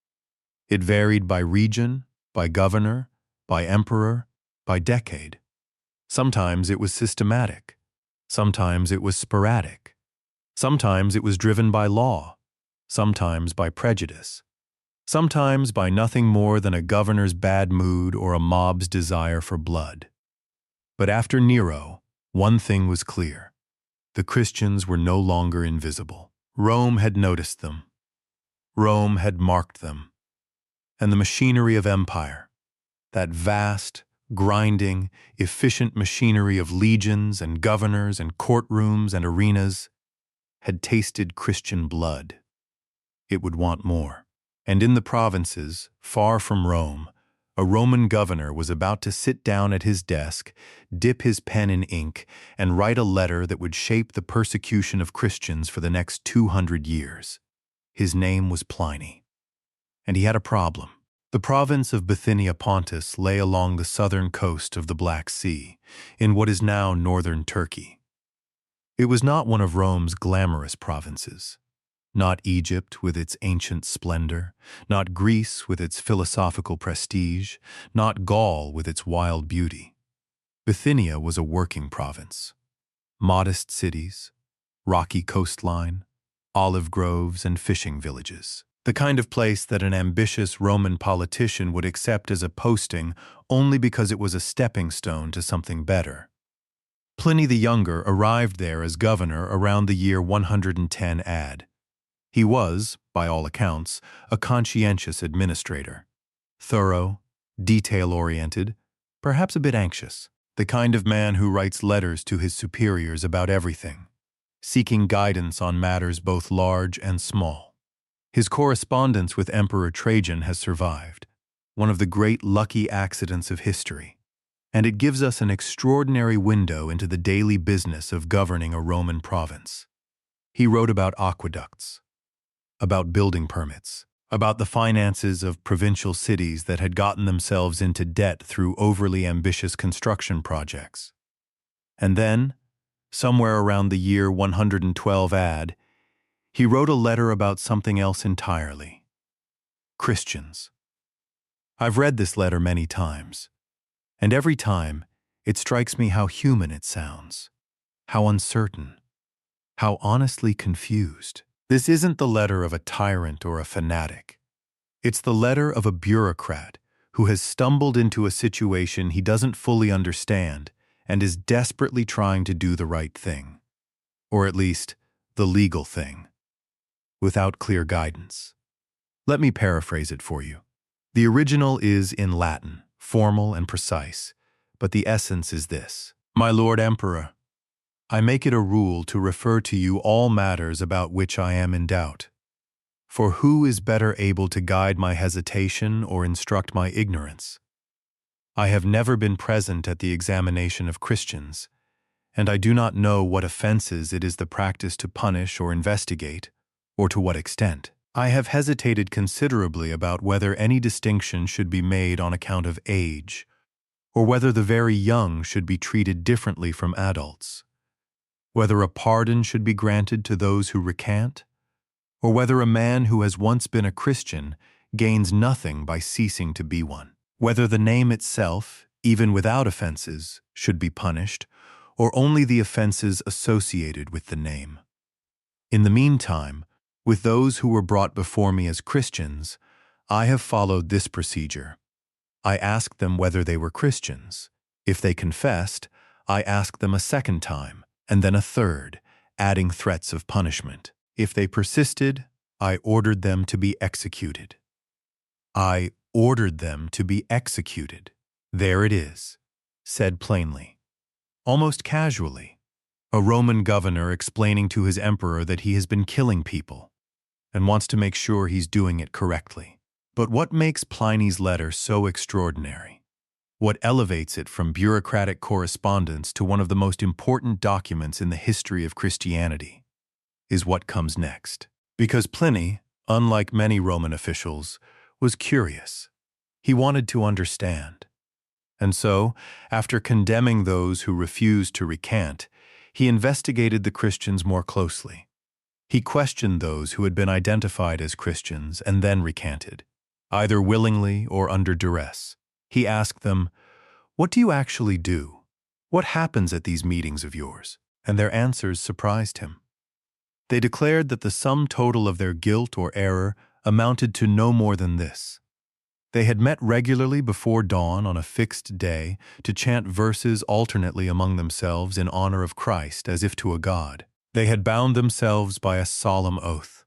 It varied by region, by governor, by emperor, by decade. Sometimes it was systematic. Sometimes it was sporadic. Sometimes it was driven by law. Sometimes by prejudice. Sometimes by nothing more than a governor's bad mood or a mob's desire for blood. But after Nero, one thing was clear: the Christians were no longer invisible. Rome had noticed them. Rome had marked them. And the machinery of empire, that vast, grinding, efficient machinery of legions and governors and courtrooms and arenas, had tasted Christian blood. It would want more. And in the provinces, far from Rome, a Roman governor was about to sit down at his desk, dip his pen in ink, and write a letter that would shape the persecution of Christians for the next 200 years. His name was Pliny. And he had a problem. The province of Bithynia Pontus lay along the southern coast of the Black Sea, in what is now northern Turkey. It was not one of Rome's glamorous provinces. Not Egypt with its ancient splendor, not Greece with its philosophical prestige, not Gaul with its wild beauty. Bithynia was a working province. Modest cities, rocky coastline, olive groves, and fishing villages. The kind of place that an ambitious Roman politician would accept as a posting only because it was a stepping stone to something better. Pliny the Younger arrived there as governor around the year 110 AD. He was, by all accounts, a conscientious administrator. Thorough, detail-oriented, perhaps a bit anxious. The kind of man who writes letters to his superiors about everything, seeking guidance on matters both large and small. His correspondence with Emperor Trajan has survived, one of the great lucky accidents of history, and it gives us an extraordinary window into the daily business of governing a Roman province. He wrote about aqueducts, about building permits, about the finances of provincial cities that had gotten themselves into debt through overly ambitious construction projects. And then, somewhere around the year 112 AD, he wrote a letter about something else entirely: Christians. I've read this letter many times, and every time it strikes me how human it sounds, how uncertain, how honestly confused. This isn't the letter of a tyrant or a fanatic. It's the letter of a bureaucrat who has stumbled into a situation he doesn't fully understand and is desperately trying to do the right thing, or at least the legal thing, without clear guidance. Let me paraphrase it for you. The original is in Latin, formal and precise, but the essence is this. My Lord Emperor, I make it a rule to refer to you all matters about which I am in doubt. For who is better able to guide my hesitation or instruct my ignorance? I have never been present at the examination of Christians, and I do not know what offenses it is the practice to punish or investigate, or to what extent. I have hesitated considerably about whether any distinction should be made on account of age, or whether the very young should be treated differently from adults, whether a pardon should be granted to those who recant, or whether a man who has once been a Christian gains nothing by ceasing to be one, whether the name itself, even without offenses, should be punished, or only the offenses associated with the name. In the meantime, with those who were brought before me as Christians, I have followed this procedure. I asked them whether they were Christians. If they confessed, I asked them a second time, and then a third, adding threats of punishment. If they persisted, I ordered them to be executed. I ordered them to be executed. There it is, said plainly, almost casually, a Roman governor explaining to his emperor that he has been killing people and wants to make sure he's doing it correctly. But what makes Pliny's letter so extraordinary? What elevates it from bureaucratic correspondence to one of the most important documents in the history of Christianity is what comes next. Because Pliny, unlike many Roman officials, was curious. He wanted to understand. And so, after condemning those who refused to recant, he investigated the Christians more closely. He questioned those who had been identified as Christians and then recanted, either willingly or under duress. He asked them, "What do you actually do? What happens at these meetings of yours?" And their answers surprised him. They declared that the sum total of their guilt or error amounted to no more than this. They had met regularly before dawn on a fixed day to chant verses alternately among themselves in honor of Christ as if to a god. They had bound themselves by a solemn oath,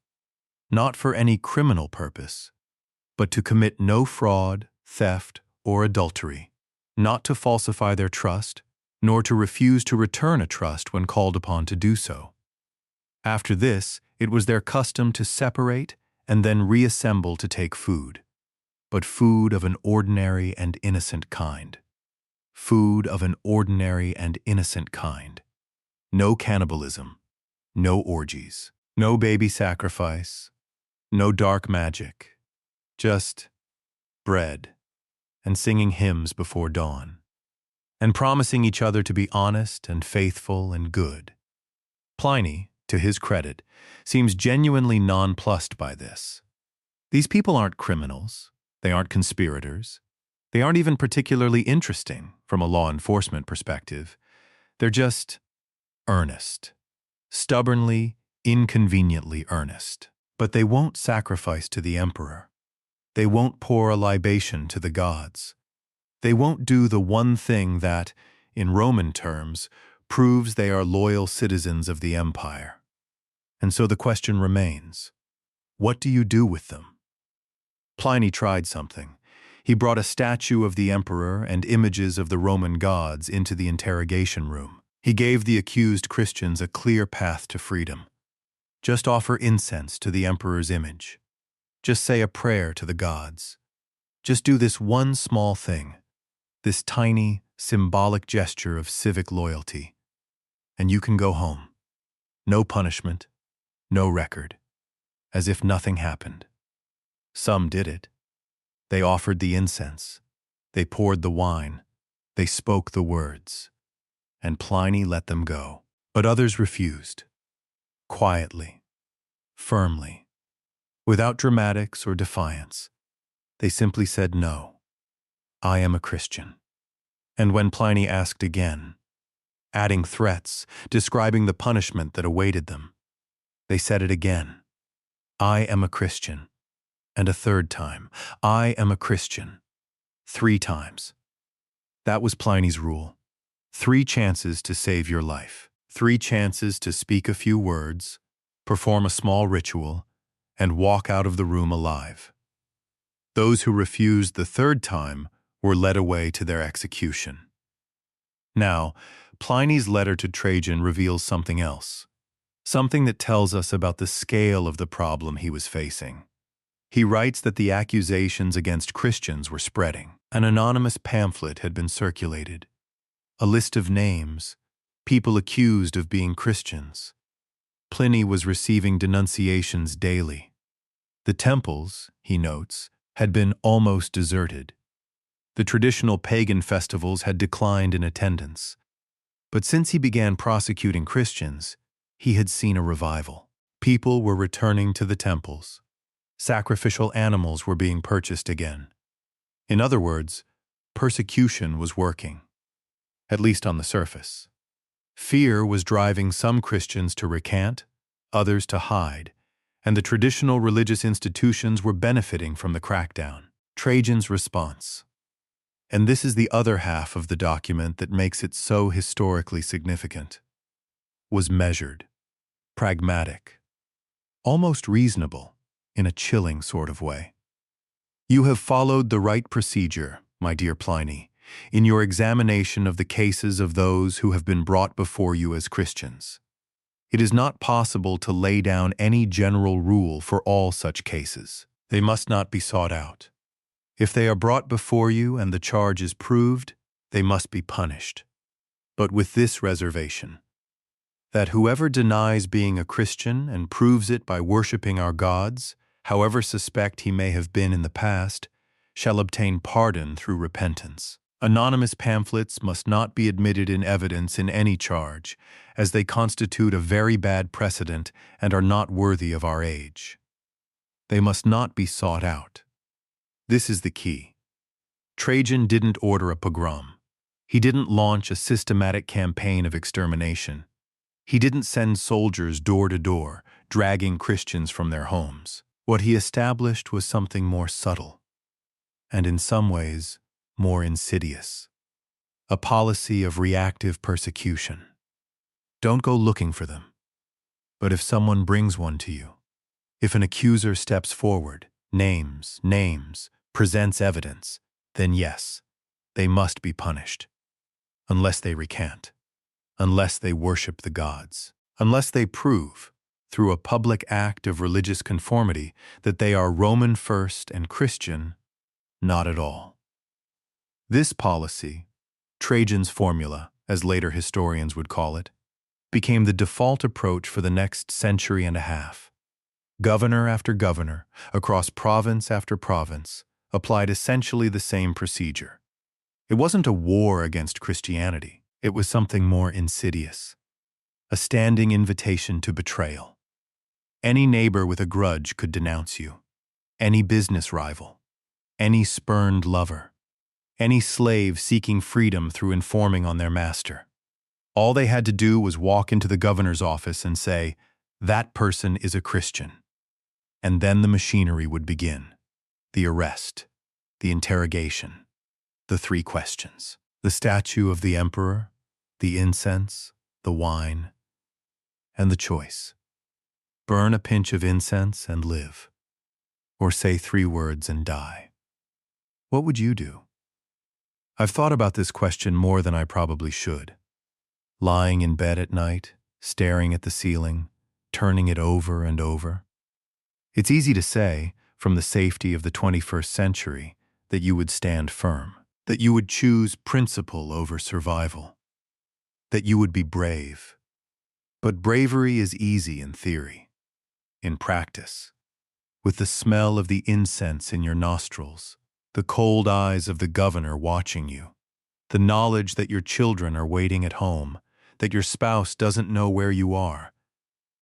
not for any criminal purpose, but to commit no fraud, theft, or adultery, not to falsify their trust, nor to refuse to return a trust when called upon to do so. After this, it was their custom to separate and then reassemble to take food, but food of an ordinary and innocent kind. Food of an ordinary and innocent kind. No cannibalism, no orgies, no baby sacrifice, no dark magic, just bread and singing hymns before dawn, and promising each other to be honest and faithful and good. Pliny, to his credit, seems genuinely nonplussed by this. These people aren't criminals, they aren't conspirators, they aren't even particularly interesting from a law enforcement perspective. They're just earnest, stubbornly, inconveniently earnest. But they won't sacrifice to the emperor. They won't pour a libation to the gods. They won't do the one thing that, in Roman terms, proves they are loyal citizens of the empire. And so the question remains, what do you do with them? Pliny tried something. He brought a statue of the emperor and images of the Roman gods into the interrogation room. He gave the accused Christians a clear path to freedom. Just offer incense to the emperor's image. Just say a prayer to the gods. Just do this one small thing, this tiny, symbolic gesture of civic loyalty, and you can go home. No punishment, no record, as if nothing happened. Some did it. They offered the incense, they poured the wine, they spoke the words, and Pliny let them go. But others refused, quietly, firmly, without dramatics or defiance. They simply said no. I am a Christian. And when Pliny asked again, adding threats, describing the punishment that awaited them, they said it again. I am a Christian. And a third time, I am a Christian. 3 times. That was Pliny's rule. 3 chances to save your life. 3 chances to speak a few words, perform a small ritual, and walk out of the room alive. Those who refused the 3rd time were led away to their execution. Now, Pliny's letter to Trajan reveals something else, something that tells us about the scale of the problem he was facing. He writes that the accusations against Christians were spreading. An anonymous pamphlet had been circulated, a list of names, people accused of being Christians. Pliny was receiving denunciations daily. The temples, he notes, had been almost deserted. The traditional pagan festivals had declined in attendance. But since he began prosecuting Christians, he had seen a revival. People were returning to the temples. Sacrificial animals were being purchased again. In other words, persecution was working, at least on the surface. Fear was driving some Christians to recant, others to hide, and the traditional religious institutions were benefiting from the crackdown. Trajan's response. And this is the other half of the document that makes it so historically significant. Was measured, pragmatic, almost reasonable, in a chilling sort of way. You have followed the right procedure, my dear Pliny, in your examination of the cases of those who have been brought before you as Christians. It is not possible to lay down any general rule for all such cases. They must not be sought out. If they are brought before you and the charge is proved, they must be punished. But with this reservation, that whoever denies being a Christian and proves it by worshiping our gods, however suspect he may have been in the past, shall obtain pardon through repentance. Anonymous pamphlets must not be admitted in evidence in any charge, as they constitute a very bad precedent and are not worthy of our age. They must not be sought out. This is the key. Trajan didn't order a pogrom. He didn't launch a systematic campaign of extermination. He didn't send soldiers door to door, dragging Christians from their homes. What he established was something more subtle, and in some ways, more insidious. A policy of reactive persecution. Don't go looking for them. But if someone brings one to you, if an accuser steps forward, names, presents evidence, then yes, they must be punished. Unless they recant, unless they worship the gods, unless they prove, through a public act of religious conformity, that they are Roman first and Christian, not at all. This policy, Trajan's formula, as later historians would call it, became the default approach for the next century and a half. Governor after governor, across province after province, applied essentially the same procedure. It wasn't a war against Christianity. It was something more insidious. A standing invitation to betrayal. Any neighbor with a grudge could denounce you. Any business rival. Any spurned lover. Any slave seeking freedom through informing on their master. All they had to do was walk into the governor's office and say, "That person is a Christian." And then the machinery would begin. The arrest, the interrogation, the 3 questions. The statue of the emperor, the incense, the wine, and the choice. Burn a pinch of incense and live, or say 3 words and die. What would you do? I've thought about this question more than I probably should. Lying in bed at night, staring at the ceiling, turning it over and over. It's easy to say, from the safety of the 21st century, that you would stand firm, that you would choose principle over survival, that you would be brave. But bravery is easy in theory. In practice, with the smell of the incense in your nostrils, the cold eyes of the governor watching you, the knowledge that your children are waiting at home, that your spouse doesn't know where you are,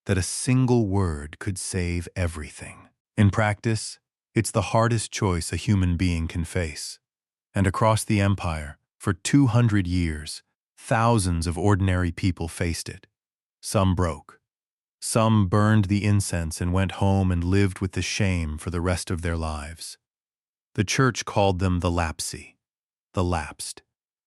that a single word could save everything. In practice, it's the hardest choice a human being can face. And across the empire, for 200 years, thousands of ordinary people faced it. Some broke. Some burned the incense and went home and lived with the shame for the rest of their lives. The church called them the lapsi, the lapsed.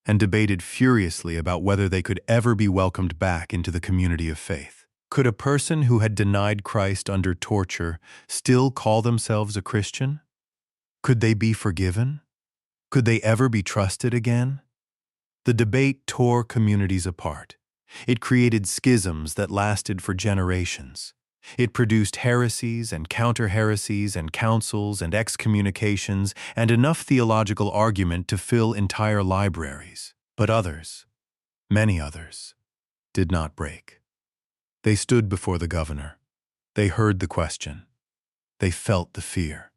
and debated furiously about whether they could ever be welcomed back into the community of faith. Could a person who had denied Christ under torture still call themselves a Christian? Could they be forgiven? Could they ever be trusted again? The debate tore communities apart. It created schisms that lasted for generations. It produced heresies and counter-heresies and councils and excommunications and enough theological argument to fill entire libraries. But others, many others, did not break. They stood before the governor. They heard the question. They felt the fear.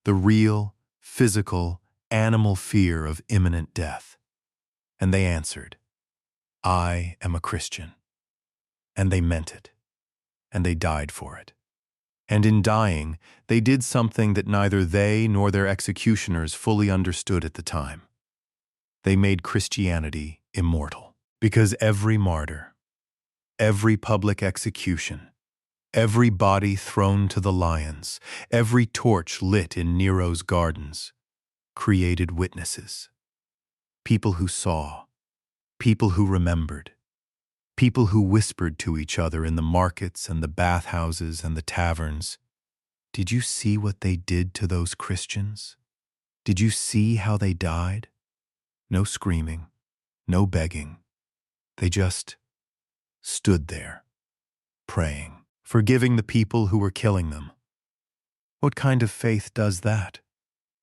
The real, physical, animal fear of imminent death. And they answered, "I am a Christian." And they meant it. And they died for it. And in dying, they did something that neither they nor their executioners fully understood at the time. They made Christianity immortal. Because every martyr, every public execution, every body thrown to the lions, every torch lit in Nero's gardens, created witnesses. People who saw, people who remembered, people who whispered to each other in the markets and the bathhouses and the taverns, "Did you see what they did to those Christians? Did you see how they died?" No screaming, no begging. They just stood there, praying, forgiving the people who were killing them. What kind of faith does that?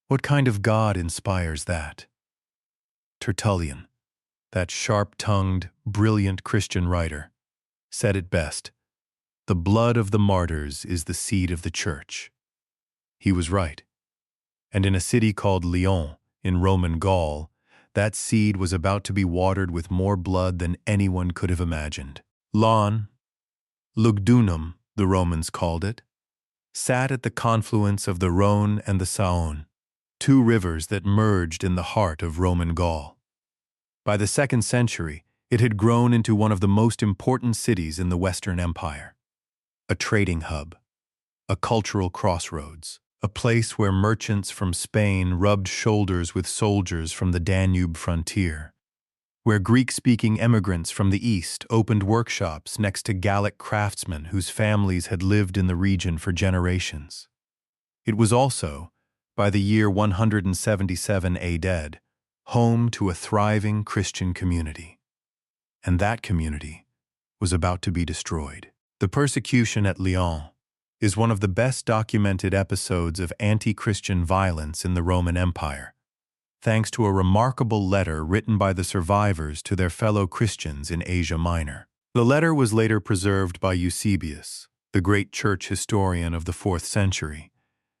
What kind of God inspires that? Tertullian, that sharp-tongued, brilliant Christian writer, said it best: "The blood of the martyrs is the seed of the church." He was right. And in a city called Lyon, in Roman Gaul, that seed was about to be watered with more blood than anyone could have imagined. Lon, Lugdunum, the Romans called it, sat at the confluence of the Rhone and the Saône, two rivers that merged in the heart of Roman Gaul. By the 2nd century, it had grown into one of the most important cities in the Western Empire. A trading hub, a cultural crossroads, a place where merchants from Spain rubbed shoulders with soldiers from the Danube frontier, where Greek-speaking immigrants from the East opened workshops next to Gallic craftsmen whose families had lived in the region for generations. It was also, by the year 177 AD, home to a thriving Christian community. And that community was about to be destroyed. The persecution at Lyon is one of the best documented episodes of anti-Christian violence in the Roman Empire, thanks to a remarkable letter written by the survivors to their fellow Christians in Asia Minor. The letter was later preserved by Eusebius, the great church historian of the 4th century,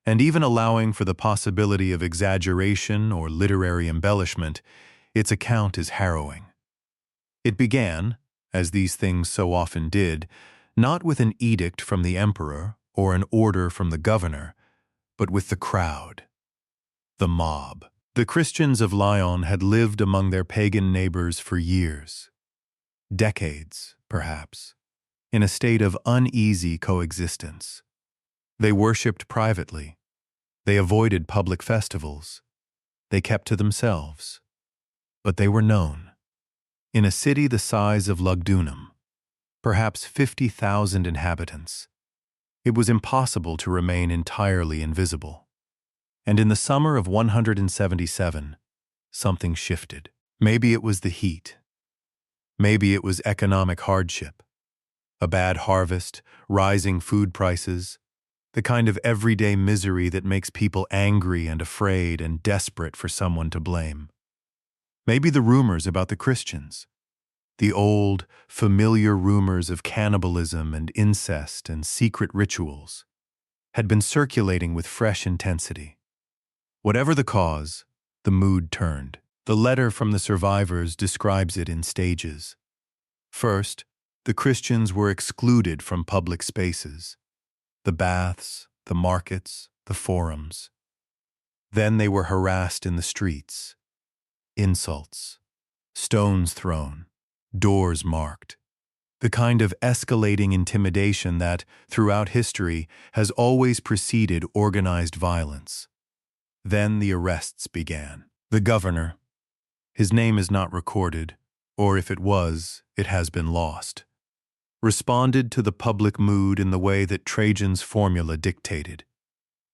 and even allowing for the possibility of exaggeration or literary embellishment, its account is harrowing. It began, as these things so often did, not with an edict from the emperor or an order from the governor, but with the crowd, the mob. The Christians of Lyon had lived among their pagan neighbors for years, decades, perhaps, in a state of uneasy coexistence. They worshipped privately. They avoided public festivals. They kept to themselves. But they were known. In a city the size of Lugdunum, perhaps 50,000 inhabitants, it was impossible to remain entirely invisible. And in the summer of 177, something shifted. Maybe it was the heat. Maybe it was economic hardship. A bad harvest, rising food prices, the kind of everyday misery that makes people angry and afraid and desperate for someone to blame. Maybe the rumors about the Christians, the old, familiar rumors of cannibalism and incest and secret rituals, had been circulating with fresh intensity. Whatever the cause, the mood turned. The letter from the survivors describes it in stages. First, the Christians were excluded from public spaces, the baths, the markets, the forums. Then they were harassed in the streets. Insults, stones thrown, doors marked. The kind of escalating intimidation that, throughout history, has always preceded organized violence. Then the arrests began. The governor, His name is not recorded, or if it was, it has been lost. Responded to the public mood in the way that Trajan's formula dictated.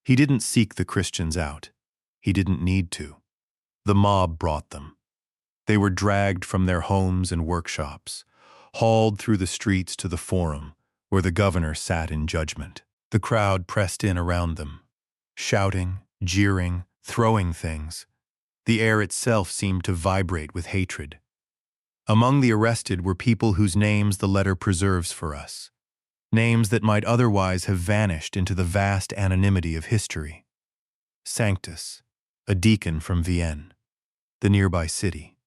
He didn't seek the Christians out. He didn't need to. The mob brought them. They were dragged from their homes and workshops, hauled through the streets to the forum, where the governor sat in judgment. The crowd pressed in around them, shouting, jeering, throwing things. The air itself seemed to vibrate with hatred. Among the arrested were people whose names the letter preserves for us, names that might otherwise have vanished into the vast anonymity of history. Sanctus, a deacon from Vienne, the nearby city.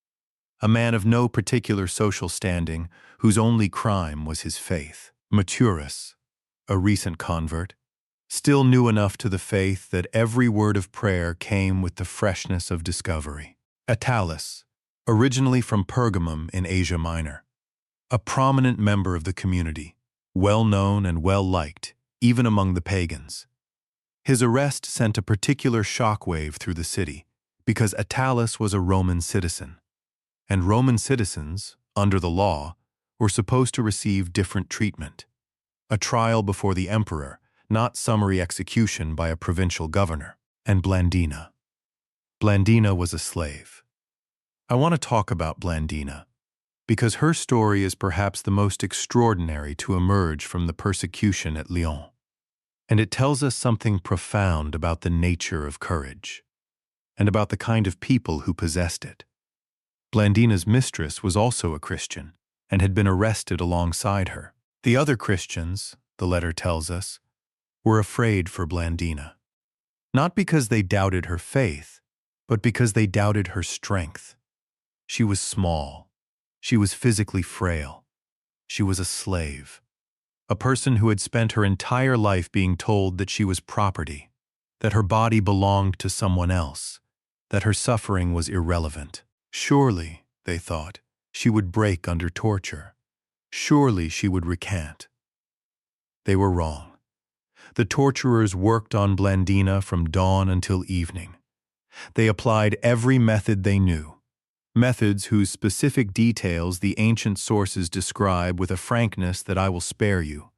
A man of no particular social standing, whose only crime was his faith. Maturus, a recent convert, still new enough to the faith that every word of prayer came with the freshness of discovery. Attalus, originally from Pergamum in Asia Minor, a prominent member of the community, well known and well liked, even among the pagans. His arrest sent a particular shockwave through the city, because Attalus was a Roman citizen. And Roman citizens, under the law, were supposed to receive different treatment. A trial before the emperor, not summary execution by a provincial governor. And Blandina. Blandina was a slave. I want to talk about Blandina, because her story is perhaps the most extraordinary to emerge from the persecution at Lyon. And it tells us something profound about the nature of courage, and about the kind of people who possessed it. Blandina's mistress was also a Christian and had been arrested alongside her. The other Christians, the letter tells us, were afraid for Blandina, not because they doubted her faith, but because they doubted her strength. She was small. She was physically frail. She was a slave, a person who had spent her entire life being told that she was property, that her body belonged to someone else, that her suffering was irrelevant. Surely, they thought, she would break under torture. Surely she would recant. They were wrong. The torturers worked on Blandina from dawn until evening. They applied every method they knew, methods whose specific details the ancient sources describe with a frankness that I will spare you,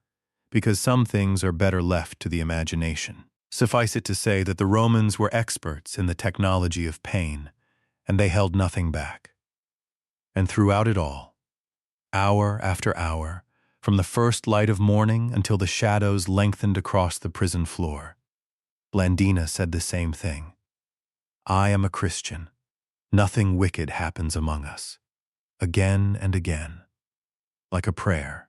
because some things are better left to the imagination. Suffice it to say that the Romans were experts in the technology of pain, and they held nothing back. And throughout it all, hour after hour, from the first light of morning until the shadows lengthened across the prison floor, Blandina said the same thing. I am a Christian. Nothing wicked happens among us. Again and again. Like a prayer,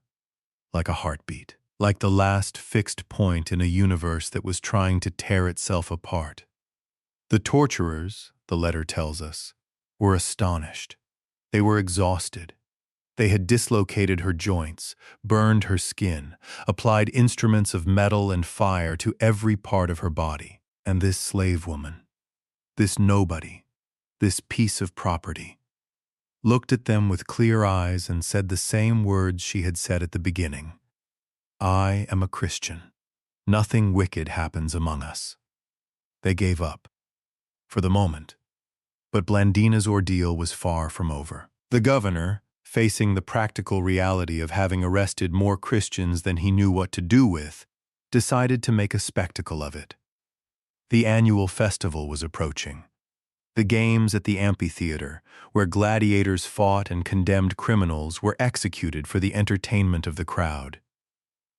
like a heartbeat, like the last fixed point in a universe that was trying to tear itself apart. The torturers, the letter tells us, were astonished. They were exhausted. They had dislocated her joints, burned her skin, applied instruments of metal and fire to every part of her body. And this slave woman, this nobody, this piece of property, looked at them with clear eyes and said the same words she had said at the beginning. I am a Christian. Nothing wicked happens among us. They gave up. For the moment. But Blandina's ordeal was far from over. The governor, facing the practical reality of having arrested more Christians than he knew what to do with, decided to make a spectacle of it. The annual festival was approaching. The games at the amphitheater, where gladiators fought and condemned criminals, were executed for the entertainment of the crowd.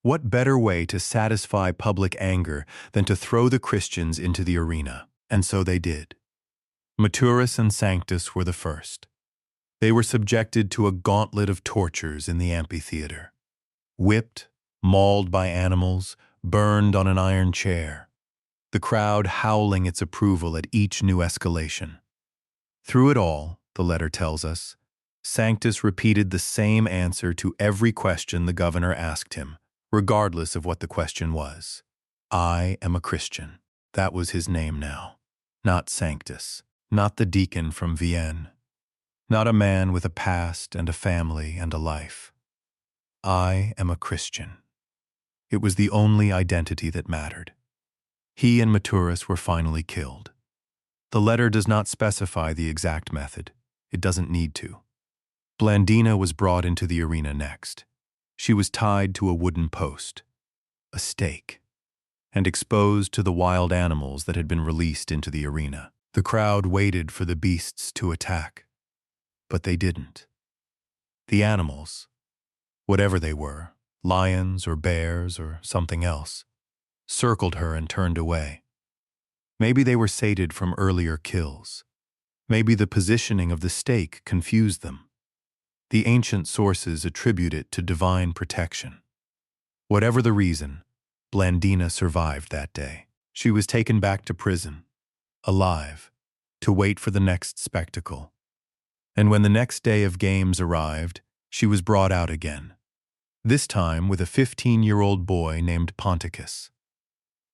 What better way to satisfy public anger than to throw the Christians into the arena? And so they did. Maturus and Sanctus were the first. They were subjected to a gauntlet of tortures in the amphitheater. Whipped, mauled by animals, burned on an iron chair. The crowd howling its approval at each new escalation. Through it all, the letter tells us, Sanctus repeated the same answer to every question the governor asked him, regardless of what the question was. I am a Christian. That was his name now. Not Sanctus. Not the deacon from Vienne. Not a man with a past and a family and a life. I am a Christian. It was the only identity that mattered. He and Maturus were finally killed. The letter does not specify the exact method. It doesn't need to. Blandina was brought into the arena next. She was tied to a wooden post, a stake, and exposed to the wild animals that had been released into the arena. The crowd waited for the beasts to attack, but they didn't. The animals, whatever they were, lions or bears or something else, circled her and turned away. Maybe they were sated from earlier kills. Maybe the positioning of the stake confused them. The ancient sources attribute it to divine protection. Whatever the reason, Blandina survived that day. She was taken back to prison, alive, to wait for the next spectacle. And when the next day of games arrived, she was brought out again, this time with a 15-year-old boy named Ponticus.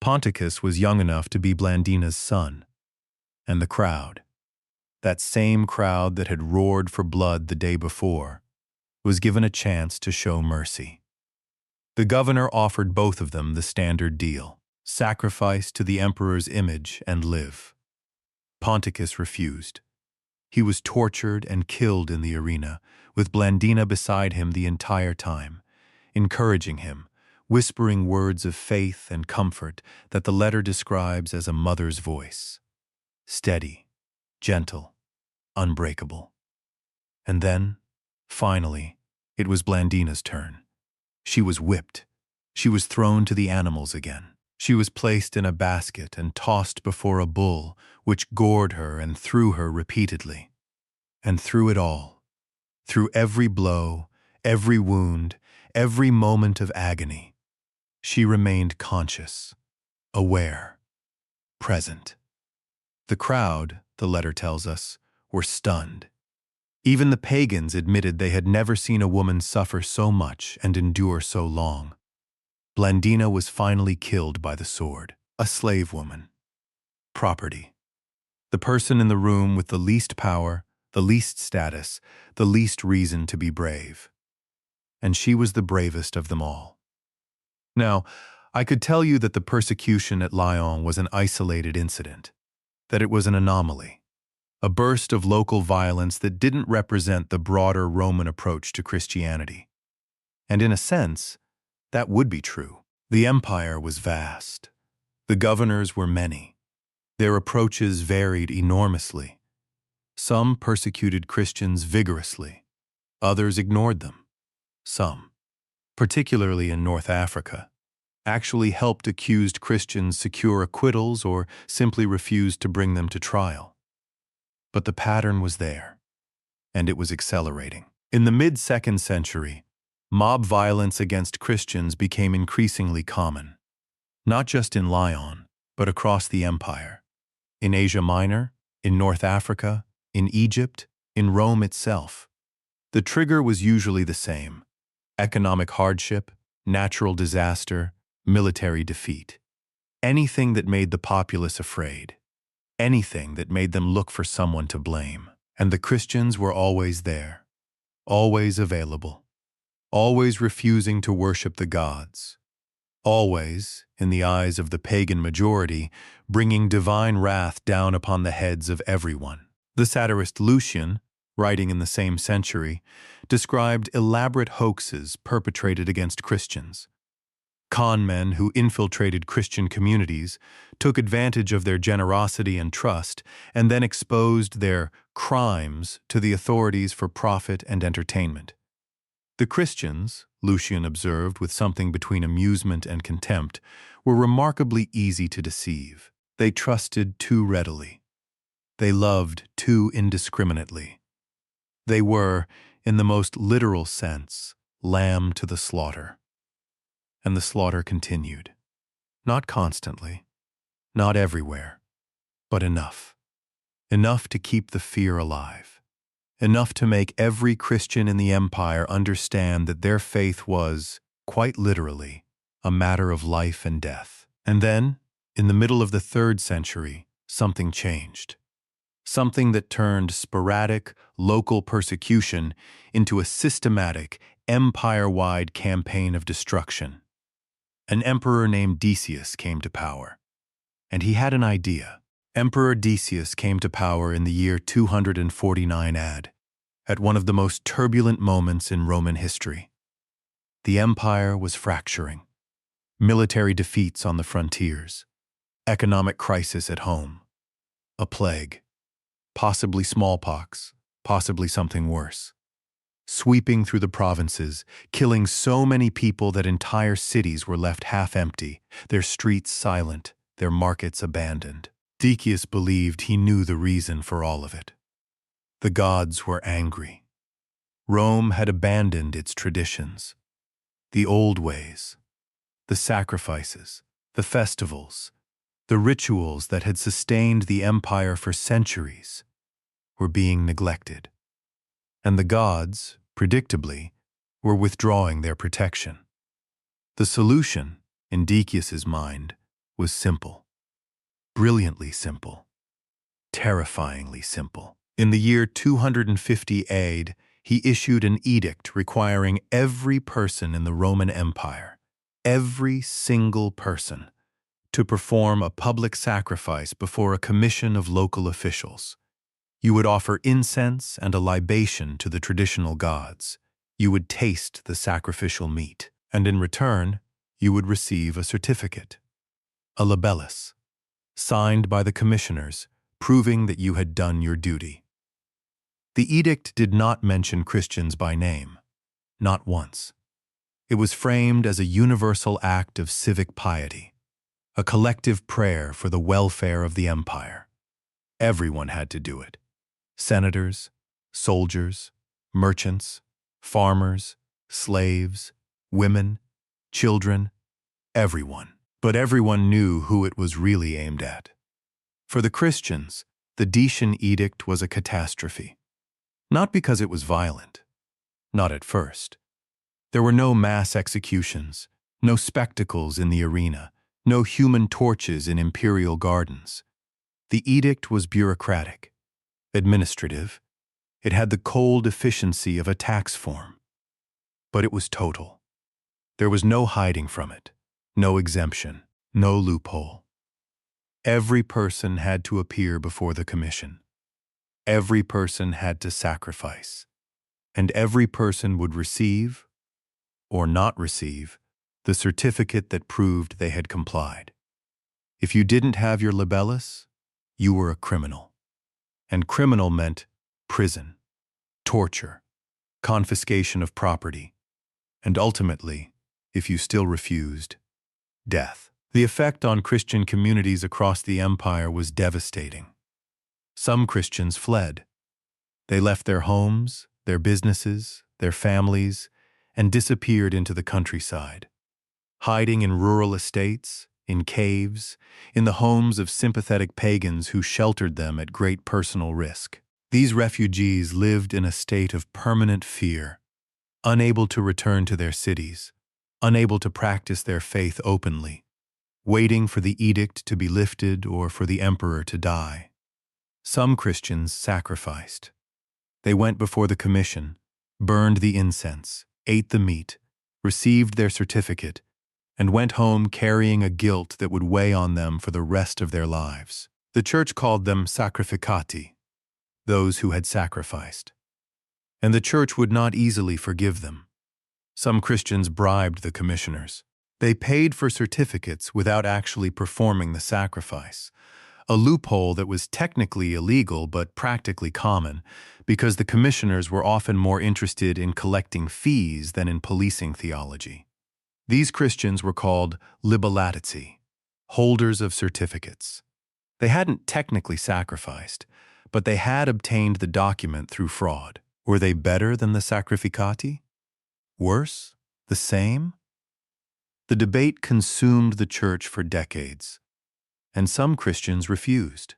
Ponticus was young enough to be Blandina's son, and the crowd, that same crowd that had roared for blood the day before, was given a chance to show mercy. The governor offered both of them the standard deal: sacrifice to the emperor's image and live. Ponticus refused. He was tortured and killed in the arena, with Blandina beside him the entire time, encouraging him, whispering words of faith and comfort that the letter describes as a mother's voice. Steady, gentle, unbreakable. And then, finally, it was Blandina's turn. She was whipped. She was thrown to the animals again. She was placed in a basket and tossed before a bull, which gored her and threw her repeatedly. And through it all, through every blow, every wound, every moment of agony, she remained conscious, aware, present. The crowd, the letter tells us, were stunned. Even the pagans admitted they had never seen a woman suffer so much and endure so long. Blandina was finally killed by the sword, a slave woman. Property. The person in the room with the least power, the least status, the least reason to be brave. And she was the bravest of them all. Now, I could tell you that the persecution at Lyon was an isolated incident, that it was an anomaly, a burst of local violence that didn't represent the broader Roman approach to Christianity. And in a sense, that would be true. The empire was vast. The governors were many. Their approaches varied enormously. Some persecuted Christians vigorously. Others ignored them. Some, particularly in North Africa, actually helped accused Christians secure acquittals or simply refused to bring them to trial. But the pattern was there, and it was accelerating. In the mid-2nd century, mob violence against Christians became increasingly common, not just in Lyon, but across the empire. In Asia Minor, in North Africa, in Egypt, in Rome itself. The trigger was usually the same: economic hardship, natural disaster, military defeat. Anything that made the populace afraid. Anything that made them look for someone to blame. And the Christians were always there, always available, always refusing to worship the gods, always, in the eyes of the pagan majority, bringing divine wrath down upon the heads of everyone. The satirist Lucian, writing in the same century, described elaborate hoaxes perpetrated against Christians. Con men who infiltrated Christian communities, took advantage of their generosity and trust, and then exposed their crimes to the authorities for profit and entertainment. The Christians, Lucian observed with something between amusement and contempt, were remarkably easy to deceive. They trusted too readily. They loved too indiscriminately. They were, in the most literal sense, lamb to the slaughter. And the slaughter continued. Not constantly, not everywhere, but enough. Enough to keep the fear alive. Enough to make every Christian in the empire understand that their faith was, quite literally, a matter of life and death. And then, in the middle of the 3rd century, something changed. Something that turned sporadic, local persecution into a systematic, empire-wide campaign of destruction. An emperor named Decius came to power, and he had an idea. Emperor Decius came to power in the year 249 AD, at one of the most turbulent moments in Roman history. The empire was fracturing. Military defeats on the frontiers, economic crisis at home, a plague, possibly smallpox, possibly something worse, sweeping through the provinces, killing so many people that entire cities were left half-empty, their streets silent, their markets abandoned. Decius believed he knew the reason for all of it. The gods were angry. Rome had abandoned its traditions, the old ways, the sacrifices, the festivals, the rituals that had sustained the empire for centuries were being neglected. And the gods, predictably, were withdrawing their protection. The solution, in Decius's mind, was simple. Brilliantly simple. Terrifyingly simple. In the year 250 AD, he issued an edict requiring every person in the Roman Empire, every single person, to perform a public sacrifice before a commission of local officials. You would offer incense and a libation to the traditional gods. You would taste the sacrificial meat, and in return, you would receive a certificate, a libellus, signed by the commissioners, proving that you had done your duty. The edict did not mention Christians by name, not once. It was framed as a universal act of civic piety, a collective prayer for the welfare of the empire. Everyone had to do it. Senators, soldiers, merchants, farmers, slaves, women, children, everyone. But everyone knew who it was really aimed at. For the Christians, the Decian edict was a catastrophe. Not because it was violent. Not at first. There were no mass executions, no spectacles in the arena, no human torches in imperial gardens. The edict was bureaucratic, administrative. It had the cold efficiency of a tax form. But it was total. There was no hiding from it. No exemption, no loophole. Every person had to appear before the commission. Every person had to sacrifice. And every person would receive, or not receive, the certificate that proved they had complied. If you didn't have your libellus, you were a criminal. And criminal meant prison, torture, confiscation of property, and ultimately, if you still refused, death. The effect on Christian communities across the empire was devastating. Some Christians fled. They left their homes, their businesses, their families, and disappeared into the countryside, hiding in rural estates, in caves, in the homes of sympathetic pagans who sheltered them at great personal risk. These refugees lived in a state of permanent fear, unable to return to their cities, unable to practice their faith openly, waiting for the edict to be lifted or for the emperor to die. Some Christians sacrificed. They went before the commission, burned the incense, ate the meat, received their certificate, and went home carrying a guilt that would weigh on them for the rest of their lives. The church called them sacrificati, those who had sacrificed. And the church would not easily forgive them. Some Christians bribed the commissioners. They paid for certificates without actually performing the sacrifice, a loophole that was technically illegal but practically common because the commissioners were often more interested in collecting fees than in policing theology. These Christians were called libellatici, holders of certificates. They hadn't technically sacrificed, but they had obtained the document through fraud. Were they better than the sacrificati? Worse? The same? The debate consumed the church for decades, and some Christians refused.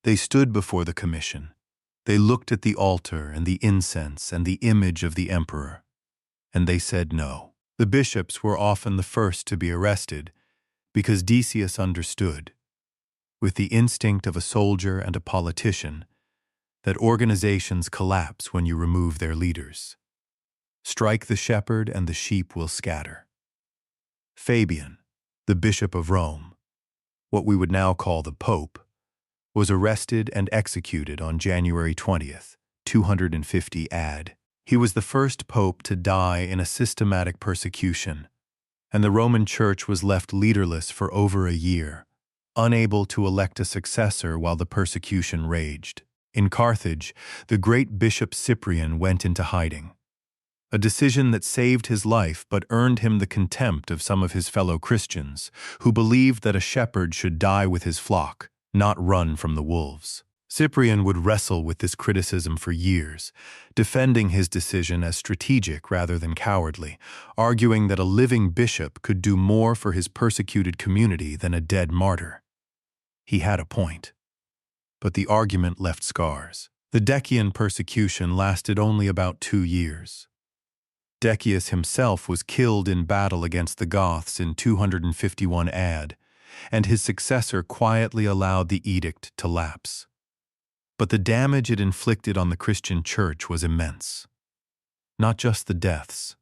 They stood before the commission. They looked at the altar and the incense and the image of the emperor, and they said no. The bishops were often the first to be arrested because Decius understood, with the instinct of a soldier and a politician, that organizations collapse when you remove their leaders. Strike the shepherd and the sheep will scatter. Fabian, the Bishop of Rome, what we would now call the Pope, was arrested and executed on January 20th, 250 AD. He was the first pope to die in a systematic persecution, and the Roman Church was left leaderless for over a year, unable to elect a successor while the persecution raged. In Carthage, the great Bishop Cyprian went into hiding, a decision that saved his life but earned him the contempt of some of his fellow Christians, who believed that a shepherd should die with his flock, not run from the wolves. Cyprian would wrestle with this criticism for years, defending his decision as strategic rather than cowardly, arguing that a living bishop could do more for his persecuted community than a dead martyr. He had a point, but the argument left scars. The Decian persecution lasted only about 2 years. Decius himself was killed in battle against the Goths in 251 AD, and his successor quietly allowed the edict to lapse. But the damage it inflicted on the Christian Church was immense. Not just the deaths,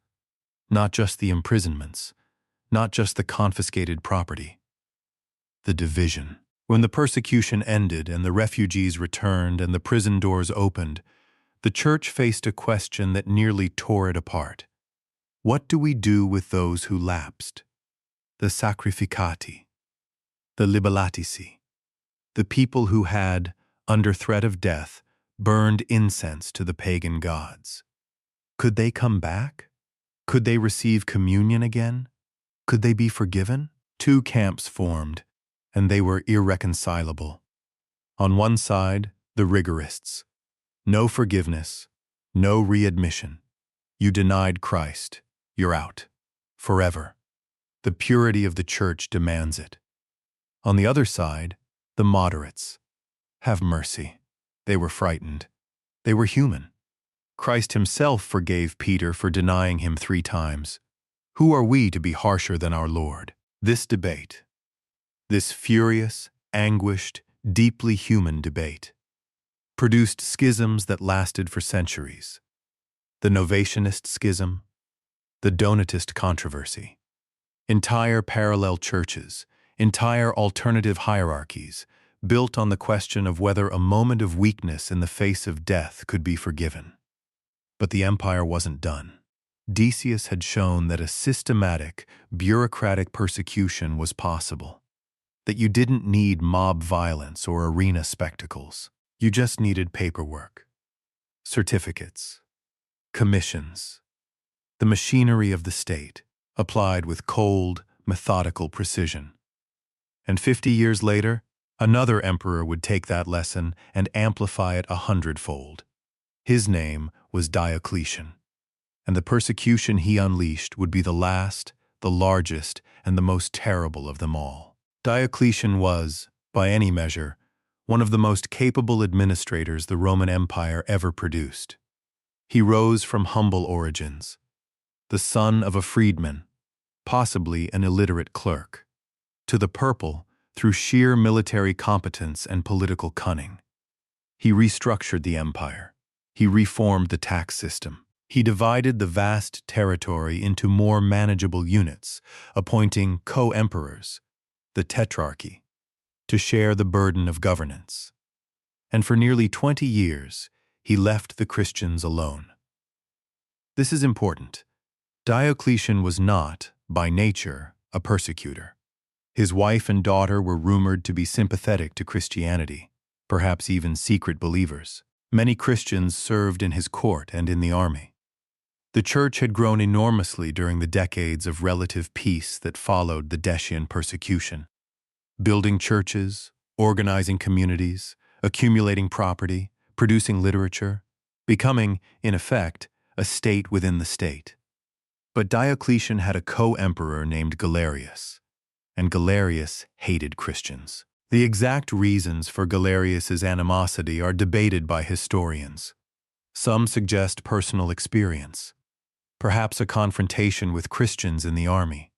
not just the imprisonments, not just the confiscated property. The division. When the persecution ended and the refugees returned and the prison doors opened, the Church faced a question that nearly tore it apart. What do we do with those who lapsed? The sacrificati, the libellatici, the people who had, under threat of death, burned incense to the pagan gods. Could they come back? Could they receive communion again? Could they be forgiven? 2 camps formed, and they were irreconcilable. On one side, the rigorists. No forgiveness, no readmission. You denied Christ, you're out. Forever. The purity of the Church demands it. On the other side, the moderates. Have mercy. They were frightened. They were human. Christ himself forgave Peter for denying him 3 times. Who are we to be harsher than our Lord? This debate, this furious, anguished, deeply human debate, produced schisms that lasted for centuries. The Novatianist schism, the Donatist controversy. Entire parallel churches, entire alternative hierarchies, built on the question of whether a moment of weakness in the face of death could be forgiven. But the empire wasn't done. Decius had shown that a systematic, bureaucratic persecution was possible, that you didn't need mob violence or arena spectacles. You just needed paperwork, certificates, commissions, the machinery of the state, applied with cold, methodical precision. And 50 years later, another emperor would take that lesson and amplify it 100-fold. His name was Diocletian, and the persecution he unleashed would be the last, the largest, and the most terrible of them all. Diocletian was, by any measure, one of the most capable administrators the Roman Empire ever produced. He rose from humble origins, the son of a freedman, possibly an illiterate clerk, to the purple through sheer military competence and political cunning. He restructured the empire. He reformed the tax system. He divided the vast territory into more manageable units, appointing co-emperors, the tetrarchy, to share the burden of governance. And for nearly 20 years, he left the Christians alone. This is important. Diocletian was not, by nature, a persecutor. His wife and daughter were rumored to be sympathetic to Christianity, perhaps even secret believers. Many Christians served in his court and in the army. The Church had grown enormously during the decades of relative peace that followed the Decian persecution. Building churches, organizing communities, accumulating property, producing literature, becoming, in effect, a state within the state. But Diocletian had a co-emperor named Galerius, and Galerius hated Christians. The exact reasons for Galerius's animosity are debated by historians. Some suggest personal experience, perhaps a confrontation with Christians in the army.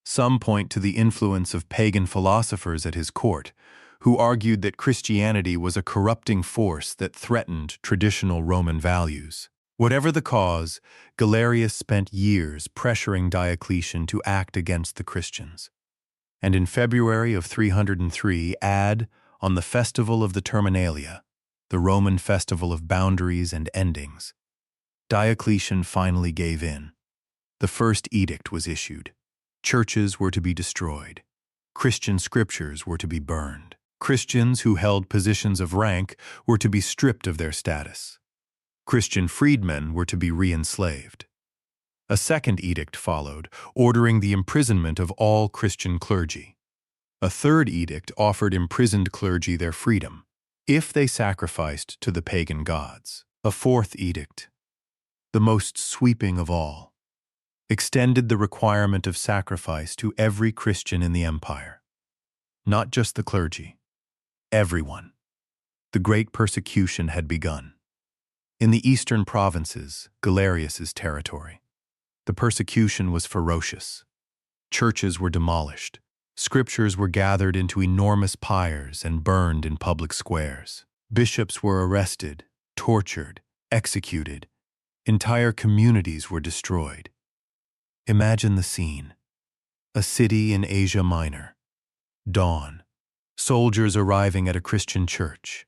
Some point to the influence of pagan philosophers at his court, who argued that Christianity was a corrupting force that threatened traditional Roman values. Whatever the cause, Galerius spent years pressuring Diocletian to act against the Christians. And in February of 303 AD, On the festival of the Terminalia, the Roman festival of boundaries and endings, Diocletian finally gave in. The first edict was issued. Churches were to be destroyed. Christian scriptures were to be burned. Christians who held positions of rank were to be stripped of their status. Christian freedmen were to be re-enslaved. A second edict followed, ordering the imprisonment of all Christian clergy. A third edict offered imprisoned clergy their freedom, if they sacrificed to the pagan gods. A fourth edict, the most sweeping of all, extended the requirement of sacrifice to every Christian in the empire. Not just the clergy, everyone. The great persecution had begun. In the eastern provinces, Galerius's territory, the persecution was ferocious. Churches were demolished. Scriptures were gathered into enormous pyres and burned in public squares. Bishops were arrested, tortured, executed. Entire communities were destroyed. Imagine the scene. A city in Asia Minor. Dawn. Soldiers arriving at a Christian church.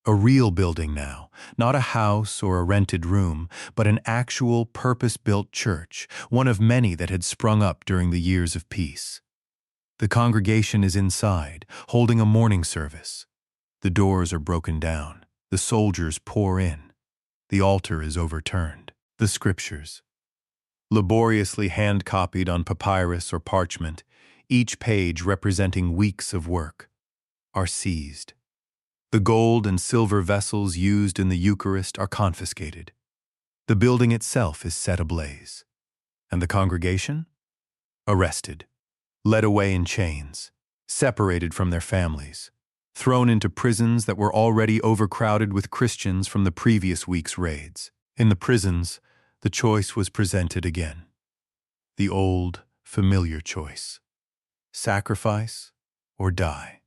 A real building now, not a house or a rented room, but an actual purpose-built church, one of many that had sprung up during the years of peace. The congregation is inside, holding a morning service. The doors are broken down. The soldiers pour in. The altar is overturned. The scriptures, laboriously hand-copied on papyrus or parchment, each page representing weeks of work, are seized. The gold and silver vessels used in the Eucharist are confiscated. The building itself is set ablaze. And the congregation? Arrested, led away in chains, separated from their families, thrown into prisons that were already overcrowded with Christians from the previous week's raids. In the prisons, the choice was presented again. The old, familiar choice. Sacrifice or die.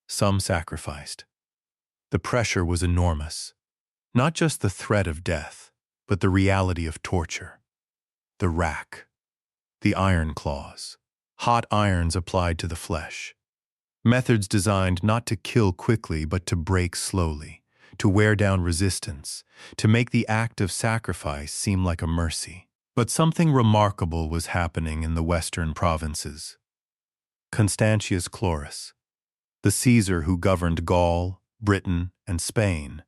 Some sacrificed. The pressure was enormous. Not just the threat of death, but the reality of torture. The rack. The iron claws. Hot irons applied to the flesh. Methods designed not to kill quickly, but to break slowly, to wear down resistance, to make the act of sacrifice seem like a mercy. But something remarkable was happening in the western provinces. Constantius Chlorus, the Caesar who governed Gaul, Britain, and Spain,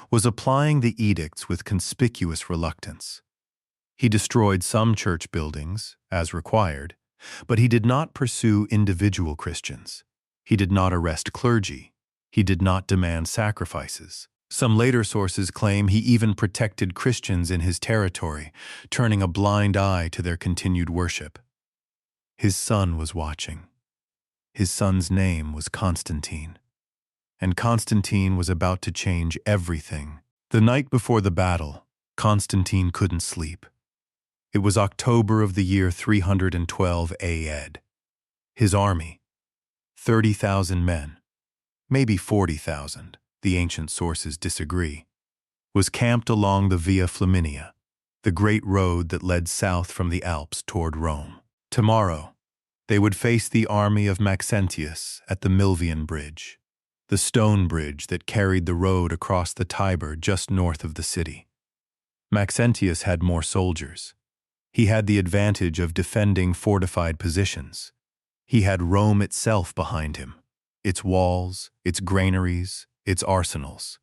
was applying the edicts with conspicuous reluctance. He destroyed some church buildings, as required, but he did not pursue individual Christians. He did not arrest clergy. He did not demand sacrifices. Some later sources claim he even protected Christians in his territory, turning a blind eye to their continued worship. His son was watching. His son's name was Constantine. And Constantine was about to change everything. The night before the battle, Constantine couldn't sleep. It was October of the year 312 AD. His army, 30,000 men, maybe 40,000, the ancient sources disagree, was camped along the Via Flaminia, the great road that led south from the Alps toward Rome. Tomorrow, they would face the army of Maxentius at the Milvian Bridge, the stone bridge that carried the road across the Tiber just north of the city. Maxentius had more soldiers. He had the advantage of defending fortified positions. He had Rome itself behind him, its walls, its granaries, its arsenals.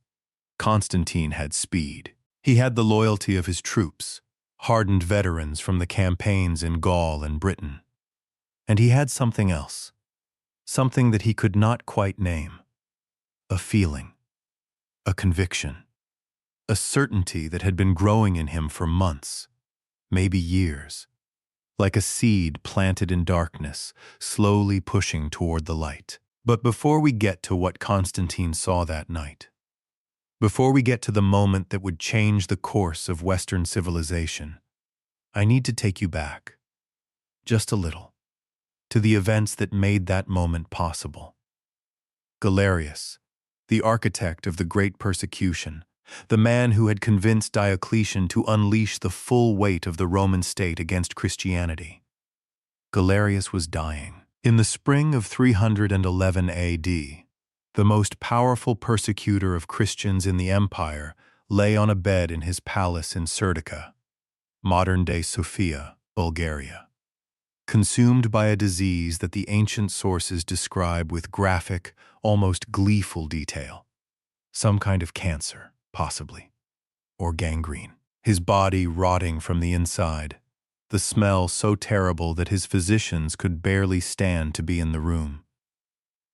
Constantine had speed. He had the loyalty of his troops, hardened veterans from the campaigns in Gaul and Britain. And he had something else, something that he could not quite name. A feeling, a conviction, a certainty that had been growing in him for months, maybe years, like a seed planted in darkness, slowly pushing toward the light. But before we get to what Constantine saw that night, before we get to the moment that would change the course of Western civilization, I need to take you back, just a little, to the events that made that moment possible. Galerius, the architect of the Great Persecution, the man who had convinced Diocletian to unleash the full weight of the Roman state against Christianity. Galerius was dying. In the spring of 311 AD, the most powerful persecutor of Christians in the empire, lay on a bed in his palace in Serdica, modern-day Sofia, Bulgaria, consumed by a disease that the ancient sources describe with graphic, almost gleeful detail. Some kind of cancer, possibly, or gangrene. His body rotting from the inside, the smell so terrible that his physicians could barely stand to be in the room.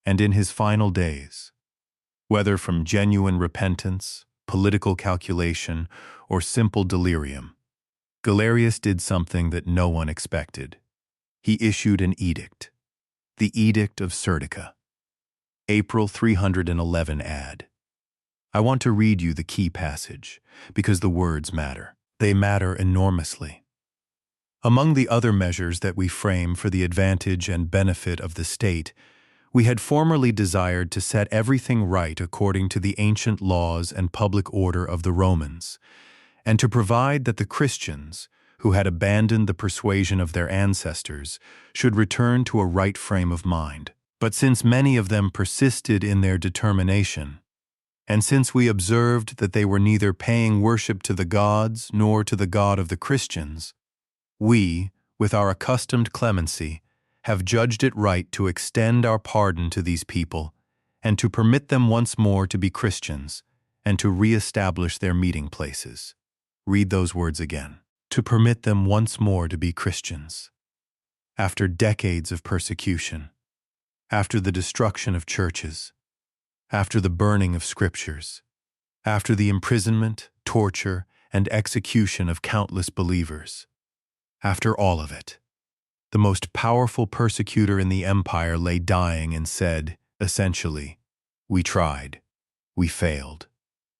And in his final days, whether from genuine repentance, political calculation, or simple delirium, Galerius did something that no one expected. He issued an edict, the Edict of Serdica, April 311 AD. I want to read you the key passage, because the words matter. They matter enormously. Among the other measures that we frame for the advantage and benefit of the state, we had formerly desired to set everything right according to the ancient laws and public order of the Romans, and to provide that the Christians, who had abandoned the persuasion of their ancestors, should return to a right frame of mind. But since many of them persisted in their determination, and since we observed that they were neither paying worship to the gods nor to the God of the Christians, we, with our accustomed clemency, have judged it right to extend our pardon to these people and to permit them once more to be Christians and to re-establish their meeting places. Read those words again. To permit them once more to be Christians. After decades of persecution, after the destruction of churches, after the burning of scriptures, after the imprisonment, torture, and execution of countless believers, after all of it, the most powerful persecutor in the empire lay dying and said, essentially, "We tried. We failed.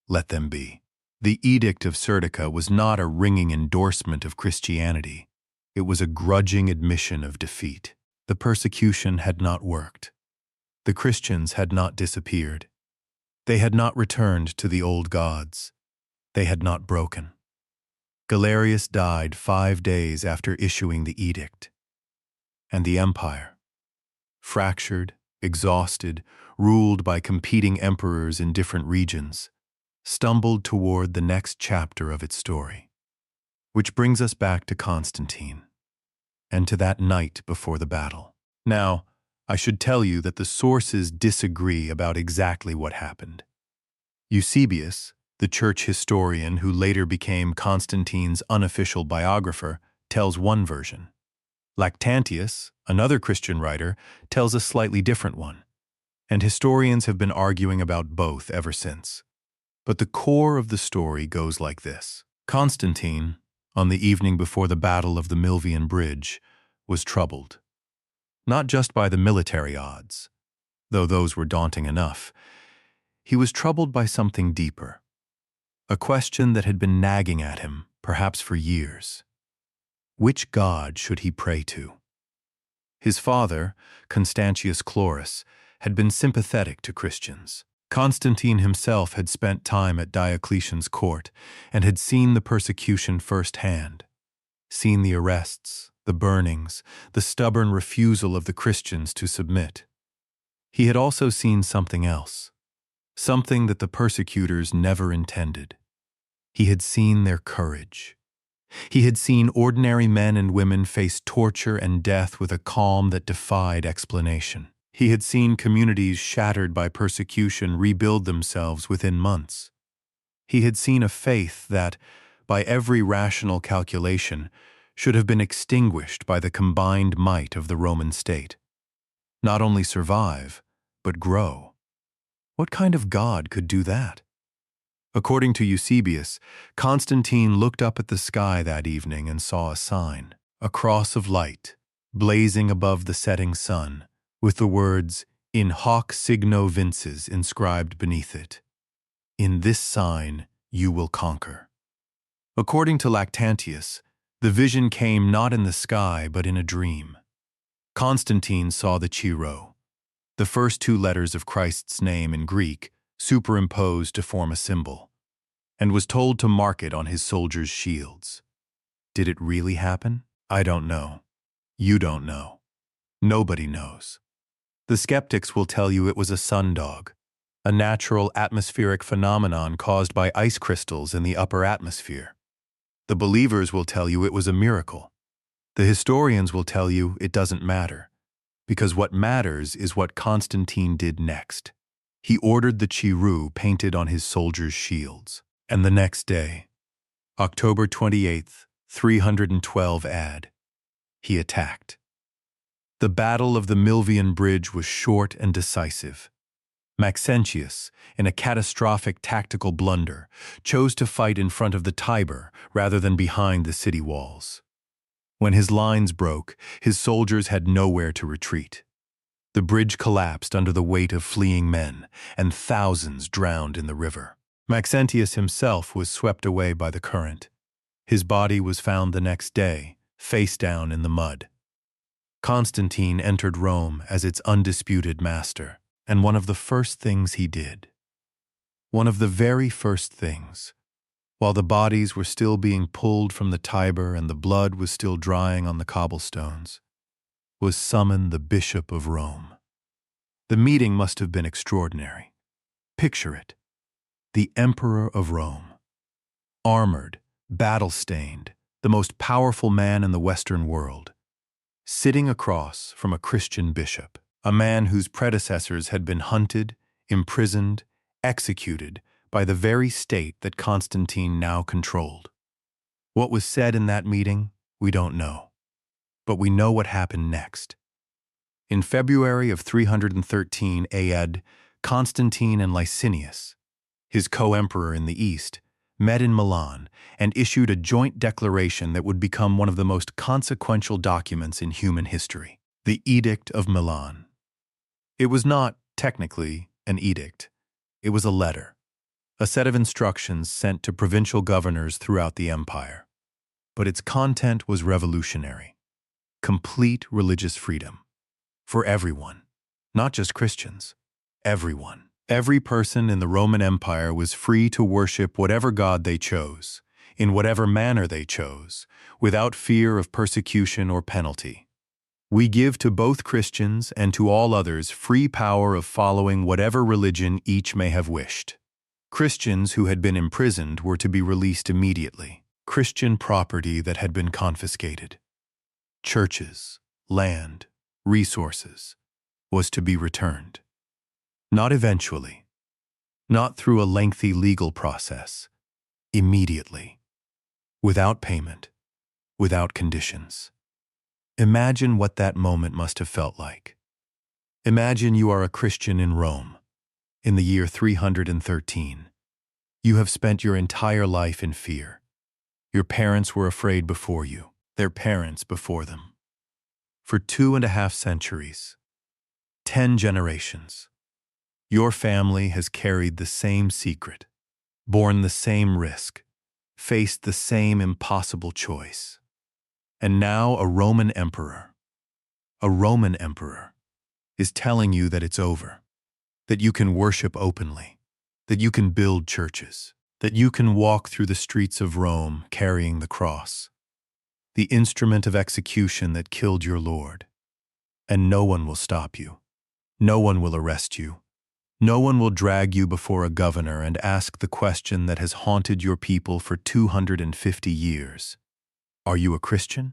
Let them be." The Edict of Serdica was not a ringing endorsement of Christianity. It was a grudging admission of defeat. The persecution had not worked. The Christians had not disappeared. They had not returned to the old gods. They had not broken. Galerius died 5 days after issuing the edict. And the empire, fractured, exhausted, ruled by competing emperors in different regions, stumbled toward the next chapter of its story. Which brings us back to Constantine, and to that night before the battle. Now, I should tell you that the sources disagree about exactly what happened. Eusebius, the church historian who later became Constantine's unofficial biographer, tells one version. Lactantius, another Christian writer, tells a slightly different one, and historians have been arguing about both ever since. But the core of the story goes like this. Constantine, on the evening before the Battle of the Milvian Bridge, was troubled. Not just by the military odds, though those were daunting enough. He was troubled by something deeper, a question that had been nagging at him, perhaps for years. Which god should he pray to? His father, Constantius Chlorus, had been sympathetic to Christians. Constantine himself had spent time at Diocletian's court and had seen the persecution firsthand, seen the arrests, the burnings, the stubborn refusal of the Christians to submit. He had also seen something else, something that the persecutors never intended. He had seen their courage. He had seen ordinary men and women face torture and death with a calm that defied explanation. He had seen communities shattered by persecution rebuild themselves within months. He had seen a faith that, by every rational calculation, should have been extinguished by the combined might of the Roman state. Not only survive, but grow. What kind of god could do that? According to Eusebius, Constantine looked up at the sky that evening and saw a sign, a cross of light, blazing above the setting sun, with the words, "In hoc signo vinces," inscribed beneath it. In this sign you will conquer. According to Lactantius, the vision came not in the sky but in a dream. Constantine saw the Chi-Rho, the first 2 letters of Christ's name in Greek, superimposed to form a symbol, and was told to mark it on his soldiers' shields. Did it really happen? I don't know. You don't know. Nobody knows. The skeptics will tell you it was a sundog, a natural atmospheric phenomenon caused by ice crystals in the upper atmosphere. The believers will tell you it was a miracle. The historians will tell you it doesn't matter, because what matters is what Constantine did next. He ordered the Chiru painted on his soldiers' shields. And the next day, October 28th, 312 AD, he attacked. The Battle of the Milvian Bridge was short and decisive. Maxentius, in a catastrophic tactical blunder, chose to fight in front of the Tiber rather than behind the city walls. When his lines broke, his soldiers had nowhere to retreat. The bridge collapsed under the weight of fleeing men, and thousands drowned in the river. Maxentius himself was swept away by the current. His body was found the next day, face down in the mud. Constantine entered Rome as its undisputed master, and one of the first things he did, one of the very first things, while the bodies were still being pulled from the Tiber and the blood was still drying on the cobblestones, was summon the Bishop of Rome. The meeting must have been extraordinary. Picture it. The Emperor of Rome, armored, battle-stained, the most powerful man in the Western world, sitting across from a Christian bishop, a man whose predecessors had been hunted, imprisoned, executed by the very state that Constantine now controlled. What was said in that meeting, we don't know. But we know what happened next. In February of 313 AD, Constantine and Licinius, his co-emperor in the East, met in Milan and issued a joint declaration that would become one of the most consequential documents in human history, the Edict of Milan. It was not, technically, an edict. It was a letter, a set of instructions sent to provincial governors throughout the empire. But its content was revolutionary. Complete religious freedom. For everyone. Not just Christians. Everyone. Every person in the Roman Empire was free to worship whatever god they chose, in whatever manner they chose, without fear of persecution or penalty. We give to both Christians and to all others free power of following whatever religion each may have wished. Christians who had been imprisoned were to be released immediately. Christian property that had been confiscated, churches, land, resources, was to be returned. Not eventually, not through a lengthy legal process, immediately, without payment, without conditions. Imagine what that moment must have felt like. Imagine you are a Christian in Rome, in the year 313. You have spent your entire life in fear. Your parents were afraid before you, their parents before them. For 2.5 centuries, 10 generations, your family has carried the same secret, borne the same risk, faced the same impossible choice. And now a Roman emperor, is telling you that it's over, that you can worship openly, that you can build churches, that you can walk through the streets of Rome carrying the cross, the instrument of execution that killed your Lord. And no one will stop you. No one will arrest you. No one will drag you before a governor and ask the question that has haunted your people for 250 years. Are you a Christian?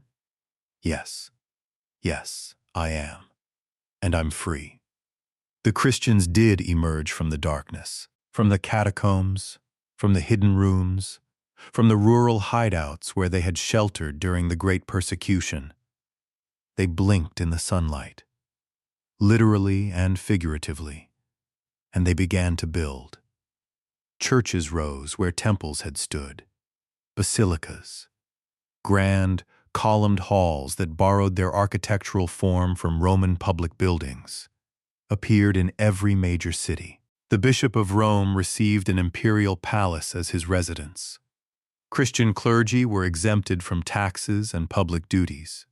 Yes. Yes, I am. And I'm free. The Christians did emerge from the darkness, from the catacombs, from the hidden rooms, from the rural hideouts where they had sheltered during the Great Persecution. They blinked in the sunlight, literally and figuratively, and they began to build. Churches rose where temples had stood, basilicas, grand, columned halls that borrowed their architectural form from Roman public buildings, appeared in every major city. The Bishop of Rome received an imperial palace as his residence. Christian clergy were exempted from taxes and public duties.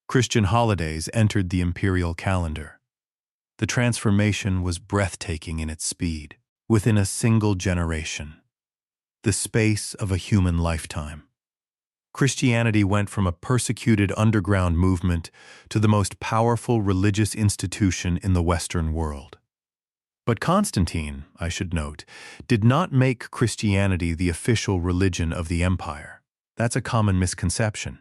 Christian holidays entered the imperial calendar. The transformation was breathtaking in its speed, within a single generation, the space of a human lifetime. Christianity went from a persecuted underground movement to the most powerful religious institution in the Western world. But Constantine, I should note, did not make Christianity the official religion of the empire. That's a common misconception.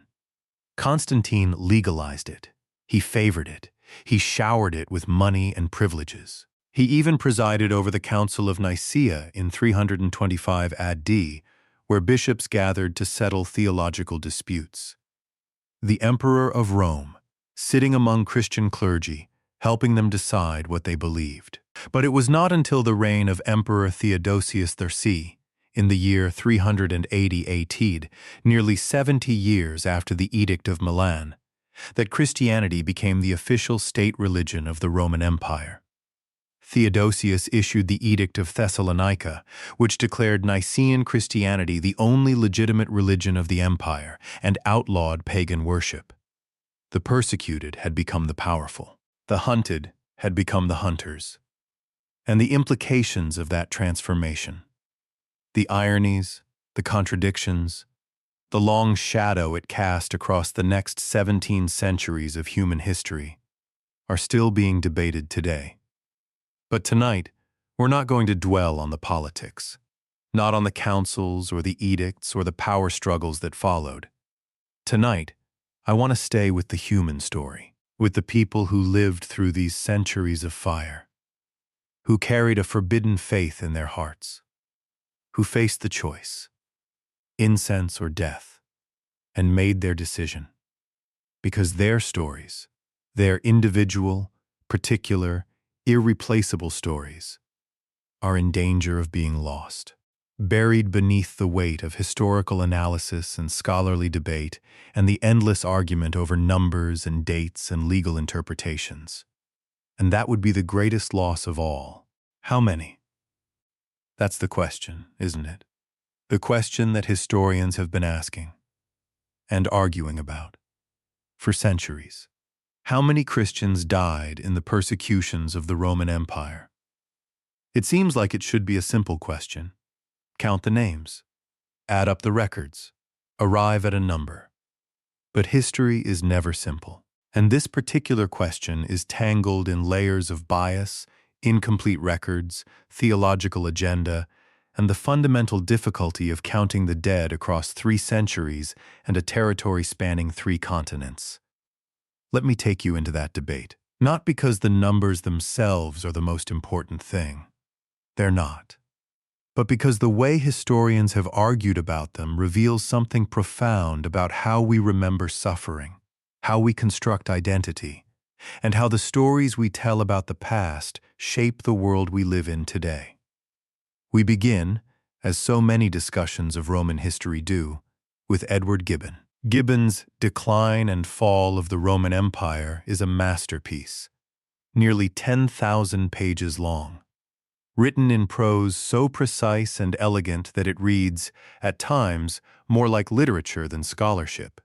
Constantine legalized it. He favored it. He showered it with money and privileges. He even presided over the Council of Nicaea in 325 AD, where bishops gathered to settle theological disputes. The Emperor of Rome, sitting among Christian clergy, helping them decide what they believed. But it was not until the reign of Emperor Theodosius III, in the year 380 AD, nearly 70 years after the Edict of Milan, that Christianity became the official state religion of the Roman Empire. Theodosius issued the Edict of Thessalonica, which declared Nicene Christianity the only legitimate religion of the empire and outlawed pagan worship. The persecuted had become the powerful. The hunted had become the hunters. And the implications of that transformation, the ironies, the contradictions, the long shadow it cast across the next 17 centuries of human history, are still being debated today. But tonight, we're not going to dwell on the politics, not on the councils or the edicts or the power struggles that followed. Tonight, I want to stay with the human story, with the people who lived through these centuries of fire, who carried a forbidden faith in their hearts, who faced the choice, incense or death, and made their decision. Because their stories, their individual, particular, irreplaceable stories, are in danger of being lost, buried beneath the weight of historical analysis and scholarly debate and the endless argument over numbers and dates and legal interpretations. And that would be the greatest loss of all. How many? That's the question, isn't it? The question that historians have been asking and arguing about for centuries. How many Christians died in the persecutions of the Roman Empire? It seems like it should be a simple question. Count the names, add up the records, arrive at a number. But history is never simple, and this particular question is tangled in layers of bias, incomplete records, theological agenda, and the fundamental difficulty of counting the dead across 3 centuries and a territory spanning 3 continents. Let me take you into that debate, not because the numbers themselves are the most important thing. They're not. But because the way historians have argued about them reveals something profound about how we remember suffering, how we construct identity, and how the stories we tell about the past shape the world we live in today. We begin, as so many discussions of Roman history do, with Edward Gibbon. Gibbon's Decline and Fall of the Roman Empire is a masterpiece, nearly 10,000 pages long, written in prose so precise and elegant that it reads, at times, more like literature than scholarship.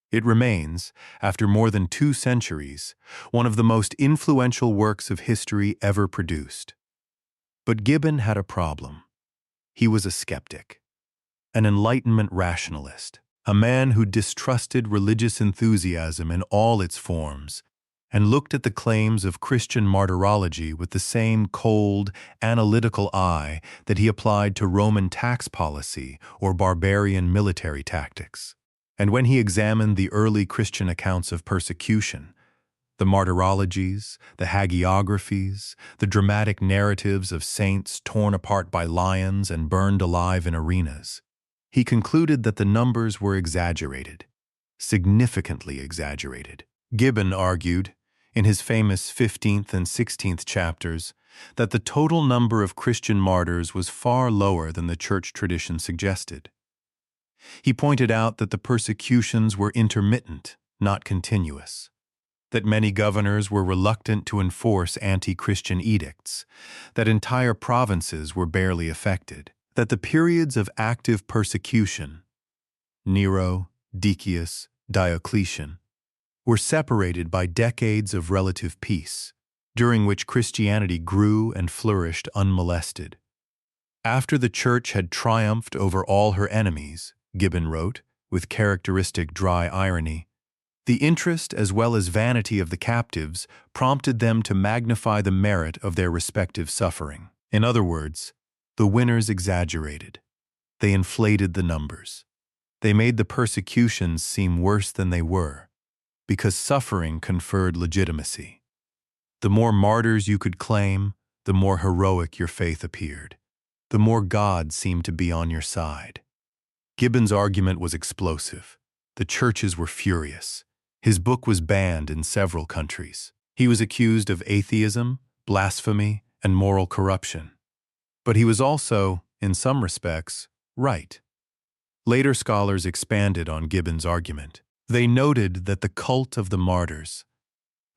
It remains, after more than 2 centuries, one of the most influential works of history ever produced. But Gibbon had a problem. He was a skeptic, an Enlightenment rationalist, a man who distrusted religious enthusiasm in all its forms and looked at the claims of Christian martyrology with the same cold, analytical eye that he applied to Roman tax policy or barbarian military tactics. And when he examined the early Christian accounts of persecution, the martyrologies, the hagiographies, the dramatic narratives of saints torn apart by lions and burned alive in arenas, he concluded that the numbers were exaggerated, significantly exaggerated. Gibbon argued, in his famous 15th and 16th chapters, that the total number of Christian martyrs was far lower than the church tradition suggested. He pointed out that the persecutions were intermittent, not continuous, that many governors were reluctant to enforce anti-Christian edicts, that entire provinces were barely affected, that the periods of active persecution, Nero, Decius, Diocletian, were separated by decades of relative peace, during which Christianity grew and flourished unmolested. After the Church had triumphed over all her enemies, Gibbon wrote, with characteristic dry irony, The interest as well as vanity of the captives prompted them to magnify the merit of their respective suffering. In other words, the winners exaggerated. They inflated the numbers. They made the persecutions seem worse than they were, because suffering conferred legitimacy. The more martyrs you could claim, the more heroic your faith appeared. The more God seemed to be on your side. Gibbon's argument was explosive. The churches were furious. His book was banned in several countries. He was accused of atheism, blasphemy, and moral corruption. But he was also, in some respects, right. Later scholars expanded on Gibbon's argument. They noted that the cult of the martyrs,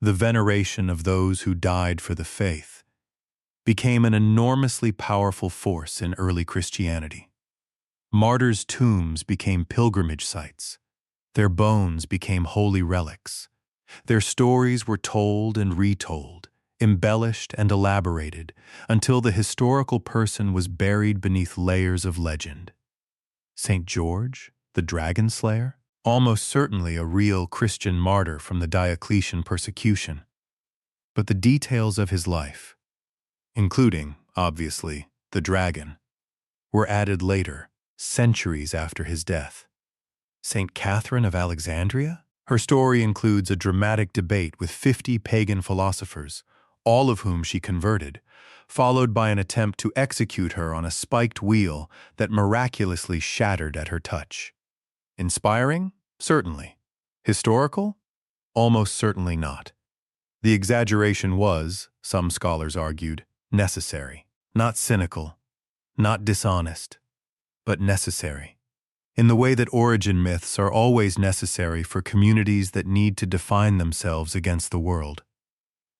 the veneration of those who died for the faith, became an enormously powerful force in early Christianity. Martyrs' tombs became pilgrimage sites. Their bones became holy relics. Their stories were told and retold, embellished and elaborated, until the historical person was buried beneath layers of legend. St. George, the dragon slayer? Almost certainly a real Christian martyr from the Diocletian persecution. But the details of his life, including, obviously, the dragon, were added later, centuries after his death. St. Catherine of Alexandria? Her story includes a dramatic debate with 50 pagan philosophers, all of whom she converted, followed by an attempt to execute her on a spiked wheel that miraculously shattered at her touch. Inspiring? Certainly. Historical? Almost certainly not. The exaggeration was, some scholars argued, necessary. Not cynical, not dishonest, but necessary. In the way that origin myths are always necessary for communities that need to define themselves against the world.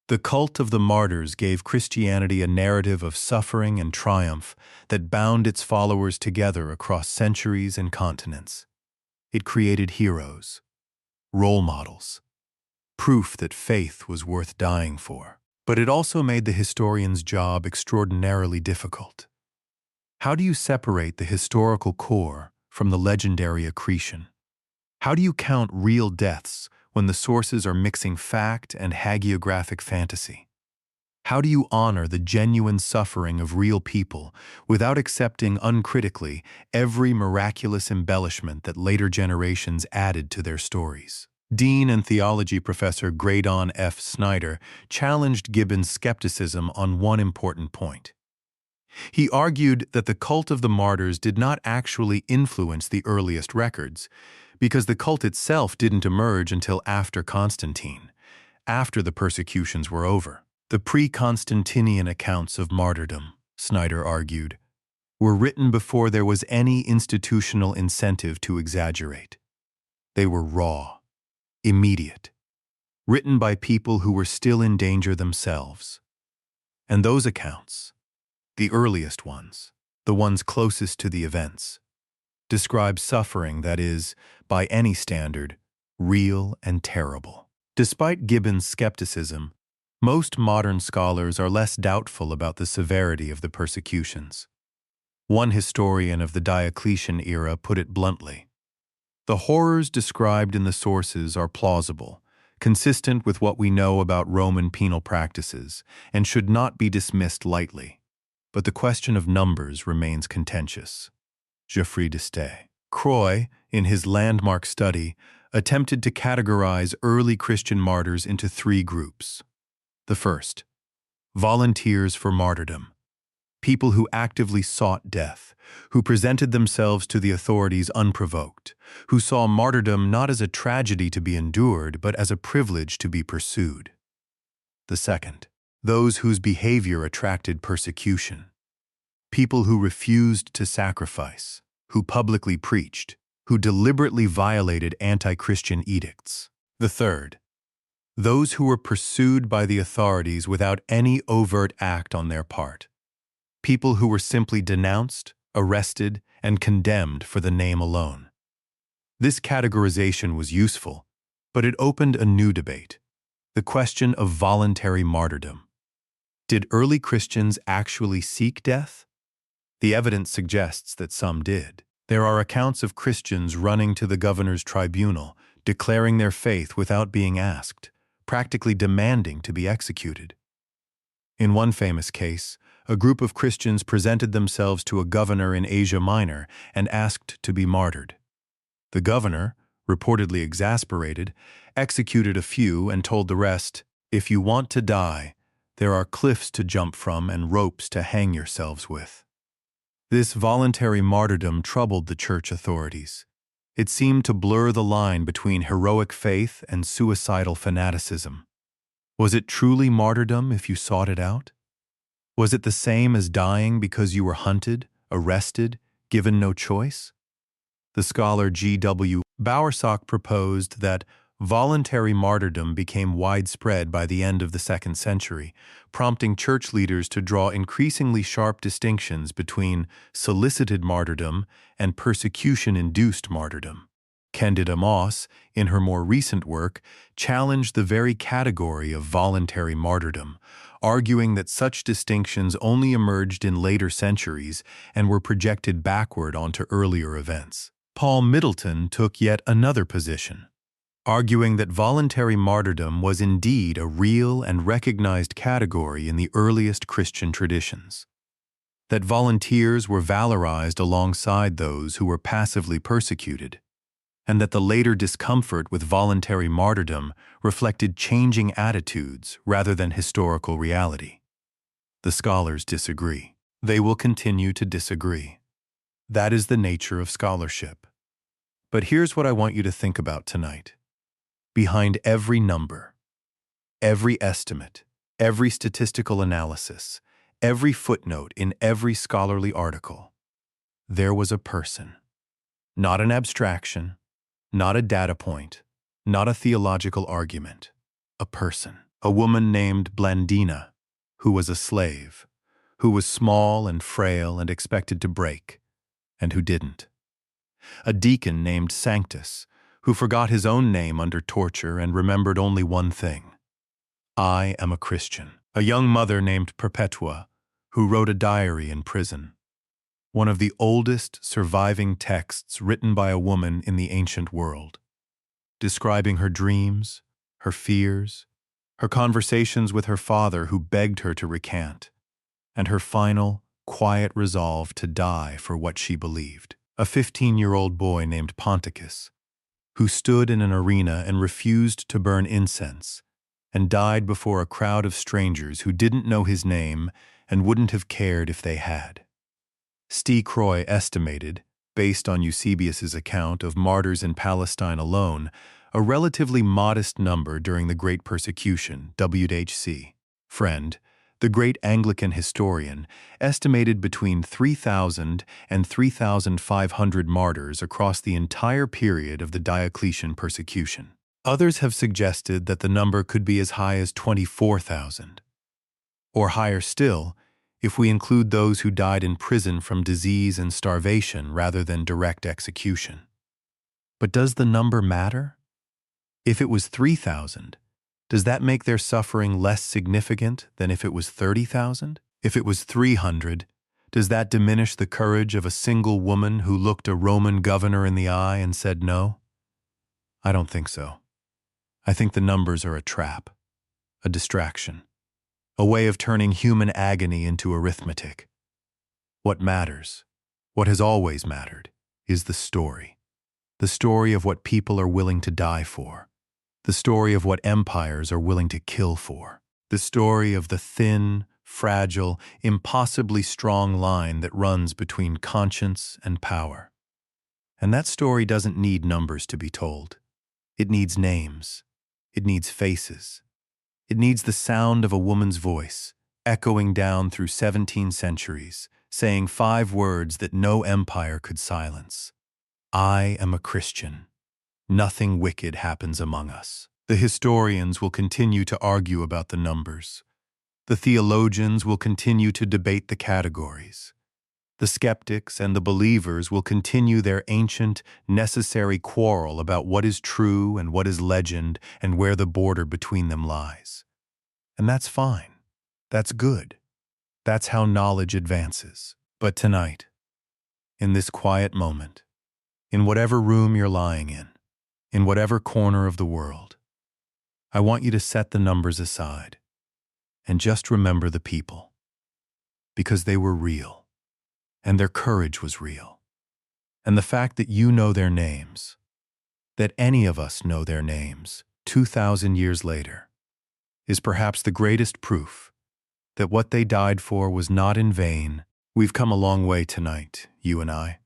The cult of the martyrs gave Christianity a narrative of suffering and triumph that bound its followers together across centuries and continents. It created heroes, role models, proof that faith was worth dying for. But it also made the historian's job extraordinarily difficult. How do you separate the historical core from the legendary accretion? How do you count real deaths when the sources are mixing fact and hagiographic fantasy? How do you honor the genuine suffering of real people without accepting uncritically every miraculous embellishment that later generations added to their stories? Dean and theology professor Graydon F. Snyder challenged Gibbon's skepticism on one important point. He argued that the cult of the martyrs did not actually influence the earliest records, because the cult itself didn't emerge until after Constantine, after the persecutions were over. The pre-Constantinian accounts of martyrdom, Snyder argued, were written before there was any institutional incentive to exaggerate. They were raw, immediate, written by people who were still in danger themselves. And those accounts, the earliest ones, the ones closest to the events, describe suffering that is, by any standard, real and terrible. Despite Gibbon's skepticism, most modern scholars are less doubtful about the severity of the persecutions. One historian of the Diocletian era put it bluntly: "The horrors described in the sources are plausible, consistent with what we know about Roman penal practices, and should not be dismissed lightly. But the question of numbers remains contentious." Geoffrey d'Este. Croix, in his landmark study, attempted to categorize early Christian martyrs into three groups. The first, volunteers for martyrdom, people who actively sought death, who presented themselves to the authorities unprovoked, who saw martyrdom not as a tragedy to be endured, but as a privilege to be pursued. The second, those whose behavior attracted persecution, people who refused to sacrifice, who publicly preached, who deliberately violated anti-Christian edicts. The third, those who were pursued by the authorities without any overt act on their part, people who were simply denounced, arrested, and condemned for the name alone. This categorization was useful, but it opened a new debate, the question of voluntary martyrdom. Did early Christians actually seek death? The evidence suggests that some did. There are accounts of Christians running to the governor's tribunal, declaring their faith without being asked, practically demanding to be executed. In one famous case, a group of Christians presented themselves to a governor in Asia Minor and asked to be martyred. The governor, reportedly exasperated, executed a few and told the rest, "If you want to die, there are cliffs to jump from and ropes to hang yourselves with." This voluntary martyrdom troubled the church authorities. It seemed to blur the line between heroic faith and suicidal fanaticism. Was it truly martyrdom if you sought it out? Was it the same as dying because you were hunted, arrested, given no choice? The scholar G.W. Bowersock proposed that voluntary martyrdom became widespread by the end of the 2nd century, prompting church leaders to draw increasingly sharp distinctions between solicited martyrdom and persecution-induced martyrdom. Candida Moss, in her more recent work, challenged the very category of voluntary martyrdom, arguing that such distinctions only emerged in later centuries and were projected backward onto earlier events. Paul Middleton took yet another position, arguing that voluntary martyrdom was indeed a real and recognized category in the earliest Christian traditions, that volunteers were valorized alongside those who were passively persecuted, and that the later discomfort with voluntary martyrdom reflected changing attitudes rather than historical reality. The scholars disagree. They will continue to disagree. That is the nature of scholarship. But here's what I want you to think about tonight. Behind every number, every estimate, every statistical analysis, every footnote in every scholarly article, there was a person. Not an abstraction, not a data point, not a theological argument. A person. A woman named Blandina, who was a slave, who was small and frail and expected to break, and who didn't. A deacon named Sanctus, who forgot his own name under torture and remembered only one thing: "I am a Christian." A young mother named Perpetua, who wrote a diary in prison, one of the oldest surviving texts written by a woman in the ancient world, describing her dreams, her fears, her conversations with her father who begged her to recant, and her final, quiet resolve to die for what she believed. A 15-year-old boy named Ponticus, who stood in an arena and refused to burn incense, and died before a crowd of strangers who didn't know his name and wouldn't have cared if they had. St. Croix estimated, based on Eusebius's account of martyrs in Palestine alone, a relatively modest number during the Great Persecution. W.H.C. Friend, the great Anglican historian, estimated between 3,000 and 3,500 martyrs across the entire period of the Diocletian persecution. Others have suggested that the number could be as high as 24,000, or higher still, if we include those who died in prison from disease and starvation rather than direct execution. But does the number matter? If it was 3,000, does that make their suffering less significant than if it was 30,000? If it was 300, does that diminish the courage of a single woman who looked a Roman governor in the eye and said no? I don't think so. I think the numbers are a trap, a distraction, a way of turning human agony into arithmetic. What matters, what has always mattered, is the story of what people are willing to die for, the story of what empires are willing to kill for, the story of the thin, fragile, impossibly strong line that runs between conscience and power. And that story doesn't need numbers to be told. It needs names. It needs faces. It needs the sound of a woman's voice, echoing down through 17 centuries, saying 5 words that no empire could silence. I am a Christian. Nothing wicked happens among us. The historians will continue to argue about the numbers. The theologians will continue to debate the categories. The skeptics and the believers will continue their ancient, necessary quarrel about what is true and what is legend and where the border between them lies. And that's fine. That's good. That's how knowledge advances. But tonight, in this quiet moment, in whatever room you're lying in, in whatever corner of the world. I want you to set the numbers aside and just remember the people, because they were real, and their courage was real. And the fact that you know their names, that any of us know their names 2,000 years later, is perhaps the greatest proof that what they died for was not in vain. We've come a long way tonight, you and I.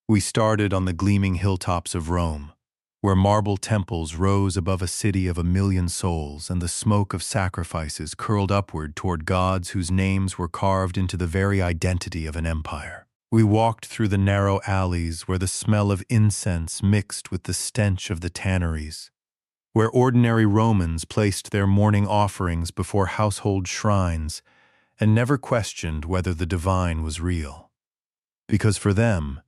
We started on the gleaming hilltops of Rome, where marble temples rose above a city of 1,000,000 souls and the smoke of sacrifices curled upward toward gods whose names were carved into the very identity of an empire. We walked through the narrow alleys where the smell of incense mixed with the stench of the tanneries, where ordinary Romans placed their morning offerings before household shrines and never questioned whether the divine was real. Because for them,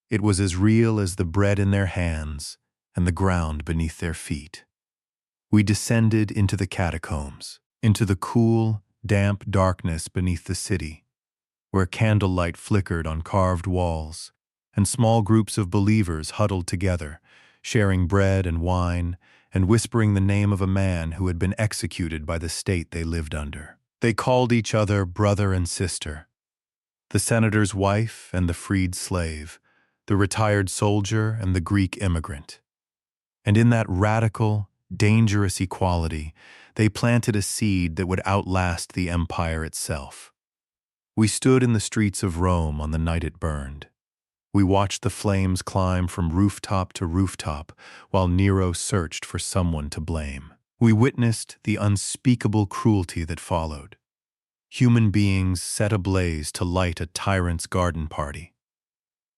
it was as real as the bread in their hands and the ground beneath their feet. We descended into the catacombs, into the cool, damp darkness beneath the city, where candlelight flickered on carved walls, and small groups of believers huddled together, sharing bread and wine, and whispering the name of a man who had been executed by the state they lived under. They called each other brother and sister, the senator's wife and the freed slave, the retired soldier and the Greek immigrant. And in that radical, dangerous equality, they planted a seed that would outlast the empire itself. We stood in the streets of Rome on the night it burned. We watched the flames climb from rooftop to rooftop while Nero searched for someone to blame. We witnessed the unspeakable cruelty that followed. Human beings set ablaze to light a tyrant's garden party.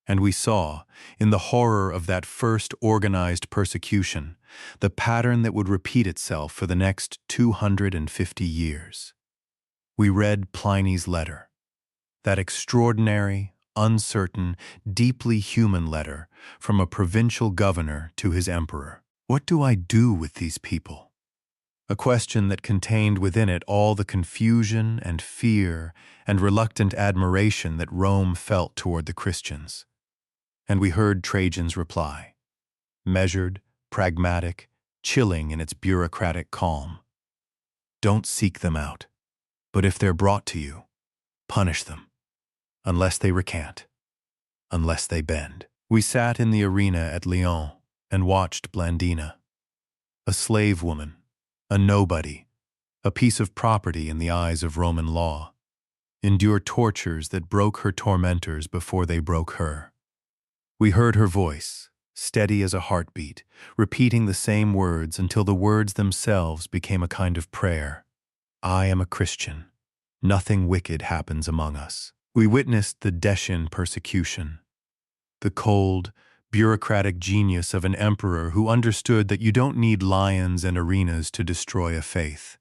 And we saw, in the horror of that first organized persecution, the pattern that would repeat itself for the next 250 years. We read Pliny's letter, that extraordinary, uncertain, deeply human letter from a provincial governor to his emperor. What do I do with these people? A question that contained within it all the confusion and fear and reluctant admiration that Rome felt toward the Christians. And we heard Trajan's reply, measured, pragmatic, chilling in its bureaucratic calm. Don't seek them out, but if they're brought to you, punish them, unless they recant, unless they bend. We sat in the arena at Lyon and watched Blandina, a slave woman, a nobody, a piece of property in the eyes of Roman law, endure tortures that broke her tormentors before they broke her. We heard her voice, steady as a heartbeat, repeating the same words until the words themselves became a kind of prayer. I am a Christian. Nothing wicked happens among us. We witnessed the Decian persecution, the cold, bureaucratic genius of an emperor who understood that you don't need lions and arenas to destroy a faith.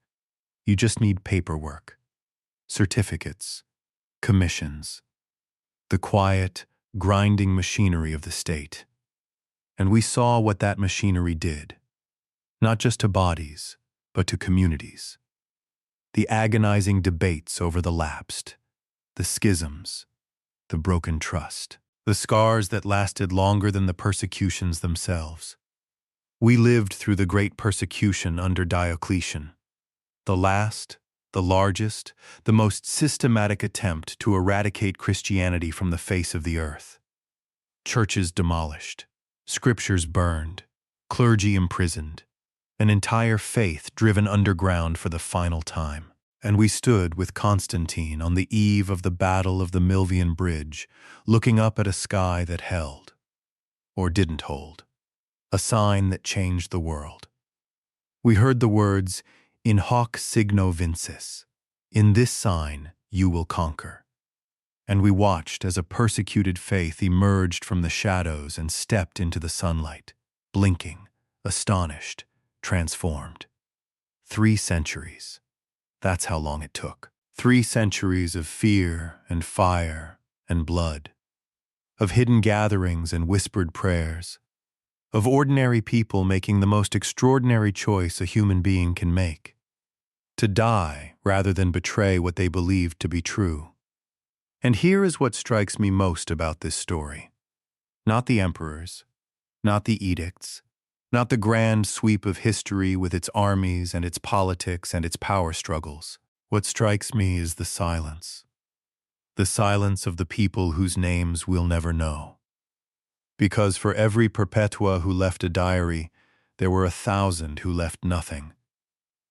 You just need paperwork, certificates, commissions, the quiet, grinding machinery of the state. And we saw what that machinery did, not just to bodies, but to communities. The agonizing debates over the lapsed, the schisms, the broken trust, the scars that lasted longer than the persecutions themselves. We lived through the great persecution under Diocletian, the last, the largest, the most systematic attempt to eradicate Christianity from the face of the earth. Churches demolished, scriptures burned, clergy imprisoned, an entire faith driven underground for the final time. And we stood with Constantine on the eve of the Battle of the Milvian Bridge, looking up at a sky that held, or didn't hold, a sign that changed the world. We heard the words, "In hoc signo vinces," in this sign you will conquer. And we watched as a persecuted faith emerged from the shadows and stepped into the sunlight, blinking, astonished, transformed. 3 centuries. That's how long it took. 3 centuries of fear and fire and blood, of hidden gatherings and whispered prayers, of ordinary people making the most extraordinary choice a human being can make, to die rather than betray what they believed to be true. And here is what strikes me most about this story. Not the emperors, not the edicts, Not the grand sweep of history with its armies and its politics and its power struggles. What strikes me is the silence. The silence of the people whose names we'll never know. Because for every Perpetua who left a diary, there were 1,000 who left nothing.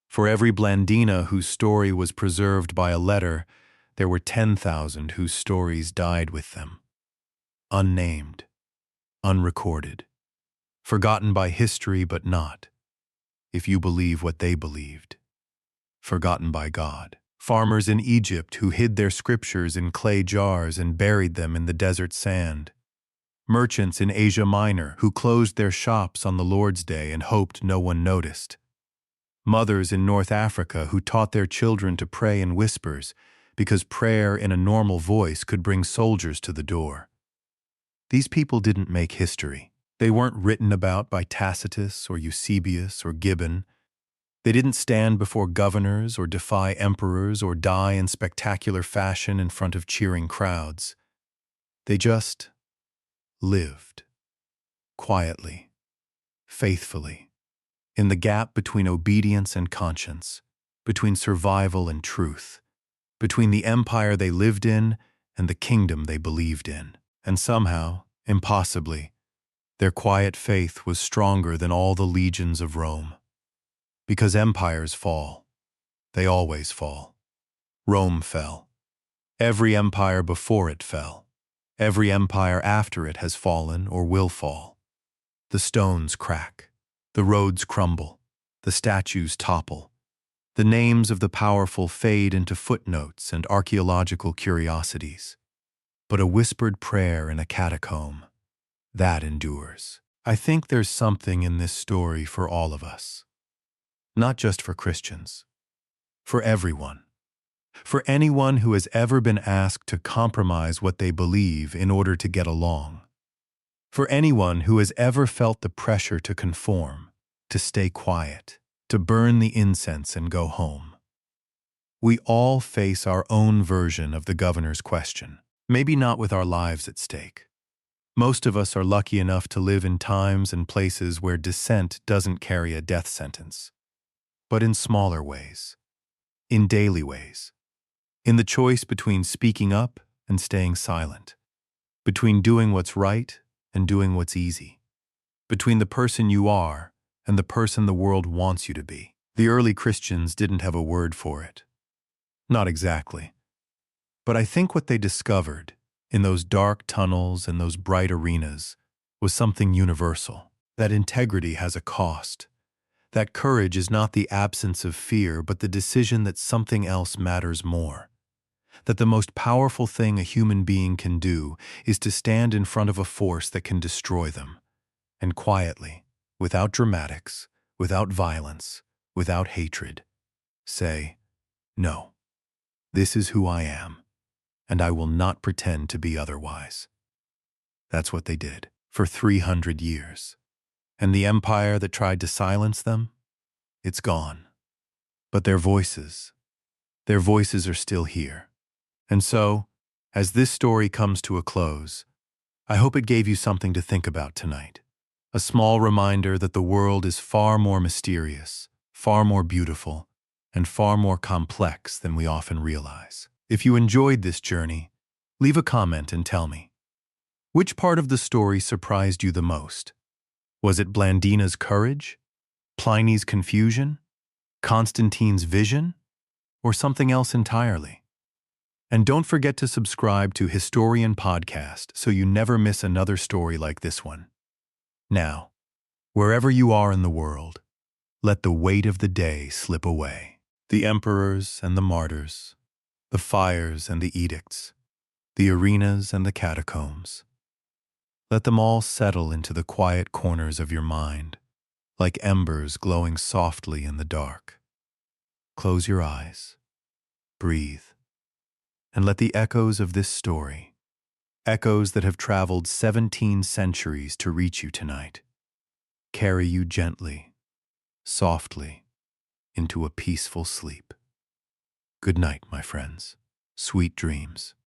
For every Blandina whose story was preserved by a letter, there were 10,000 whose stories died with them. Unnamed, unrecorded, forgotten by history but not, if you believe what they believed, forgotten by God. Farmers in Egypt who hid their scriptures in clay jars and buried them in the desert sand. Merchants in Asia Minor who closed their shops on the Lord's Day and hoped no one noticed. Mothers in North Africa who taught their children to pray in whispers because prayer in a normal voice could bring soldiers to the door. These people didn't make history. They weren't written about by Tacitus or Eusebius or Gibbon. They didn't stand before governors or defy emperors or die in spectacular fashion in front of cheering crowds. They just lived, quietly, faithfully, in the gap between obedience and conscience, between survival and truth, between the empire they lived in and the kingdom they believed in. And somehow, impossibly, their quiet faith was stronger than all the legions of Rome. Because empires fall. They always fall. Rome fell. Every empire before it fell. Every empire after it has fallen or will fall. The stones crack. The roads crumble. The statues topple. The names of the powerful fade into footnotes and archaeological curiosities. But a whispered prayer in a catacomb, that endures. I think there's something in this story for all of us. Not just for Christians. For everyone. For anyone who has ever been asked to compromise what they believe in order to get along. For anyone who has ever felt the pressure to conform, to stay quiet, to burn the incense and go home. We all face our own version of the governor's question, maybe not with our lives at stake. Most of us are lucky enough to live in times and places where dissent doesn't carry a death sentence. But in smaller ways, in daily ways, in the choice between speaking up and staying silent, between doing what's right and doing what's easy, between the person you are and the person the world wants you to be. The early Christians didn't have a word for it. Not exactly. But I think what they discovered in those dark tunnels and those bright arenas was something universal, that integrity has a cost. That courage is not the absence of fear, but the decision that something else matters more. That the most powerful thing a human being can do is to stand in front of a force that can destroy them, and quietly, without dramatics, without violence, without hatred, say, "No, this is who I am, and I will not pretend to be otherwise." That's what they did for 300 years. And the empire that tried to silence them, it's gone. But their voices are still here. And so, as this story comes to a close, I hope it gave you something to think about tonight. A small reminder that the world is far more mysterious, far more beautiful, and far more complex than we often realize. If you enjoyed this journey, leave a comment and tell me. Which part of the story surprised you the most? Was it Blandina's courage, Pliny's confusion, Constantine's vision, or something else entirely? And don't forget to subscribe to Historian Podcast so you never miss another story like this one. Now, wherever you are in the world, let the weight of the day slip away. The emperors and the martyrs, the fires and the edicts, the arenas and the catacombs. Let them all settle into the quiet corners of your mind, like embers glowing softly in the dark. Close your eyes, breathe, and let the echoes of this story, echoes that have traveled 17 centuries to reach you tonight, carry you gently, softly, into a peaceful sleep. Good night, my friends. Sweet dreams.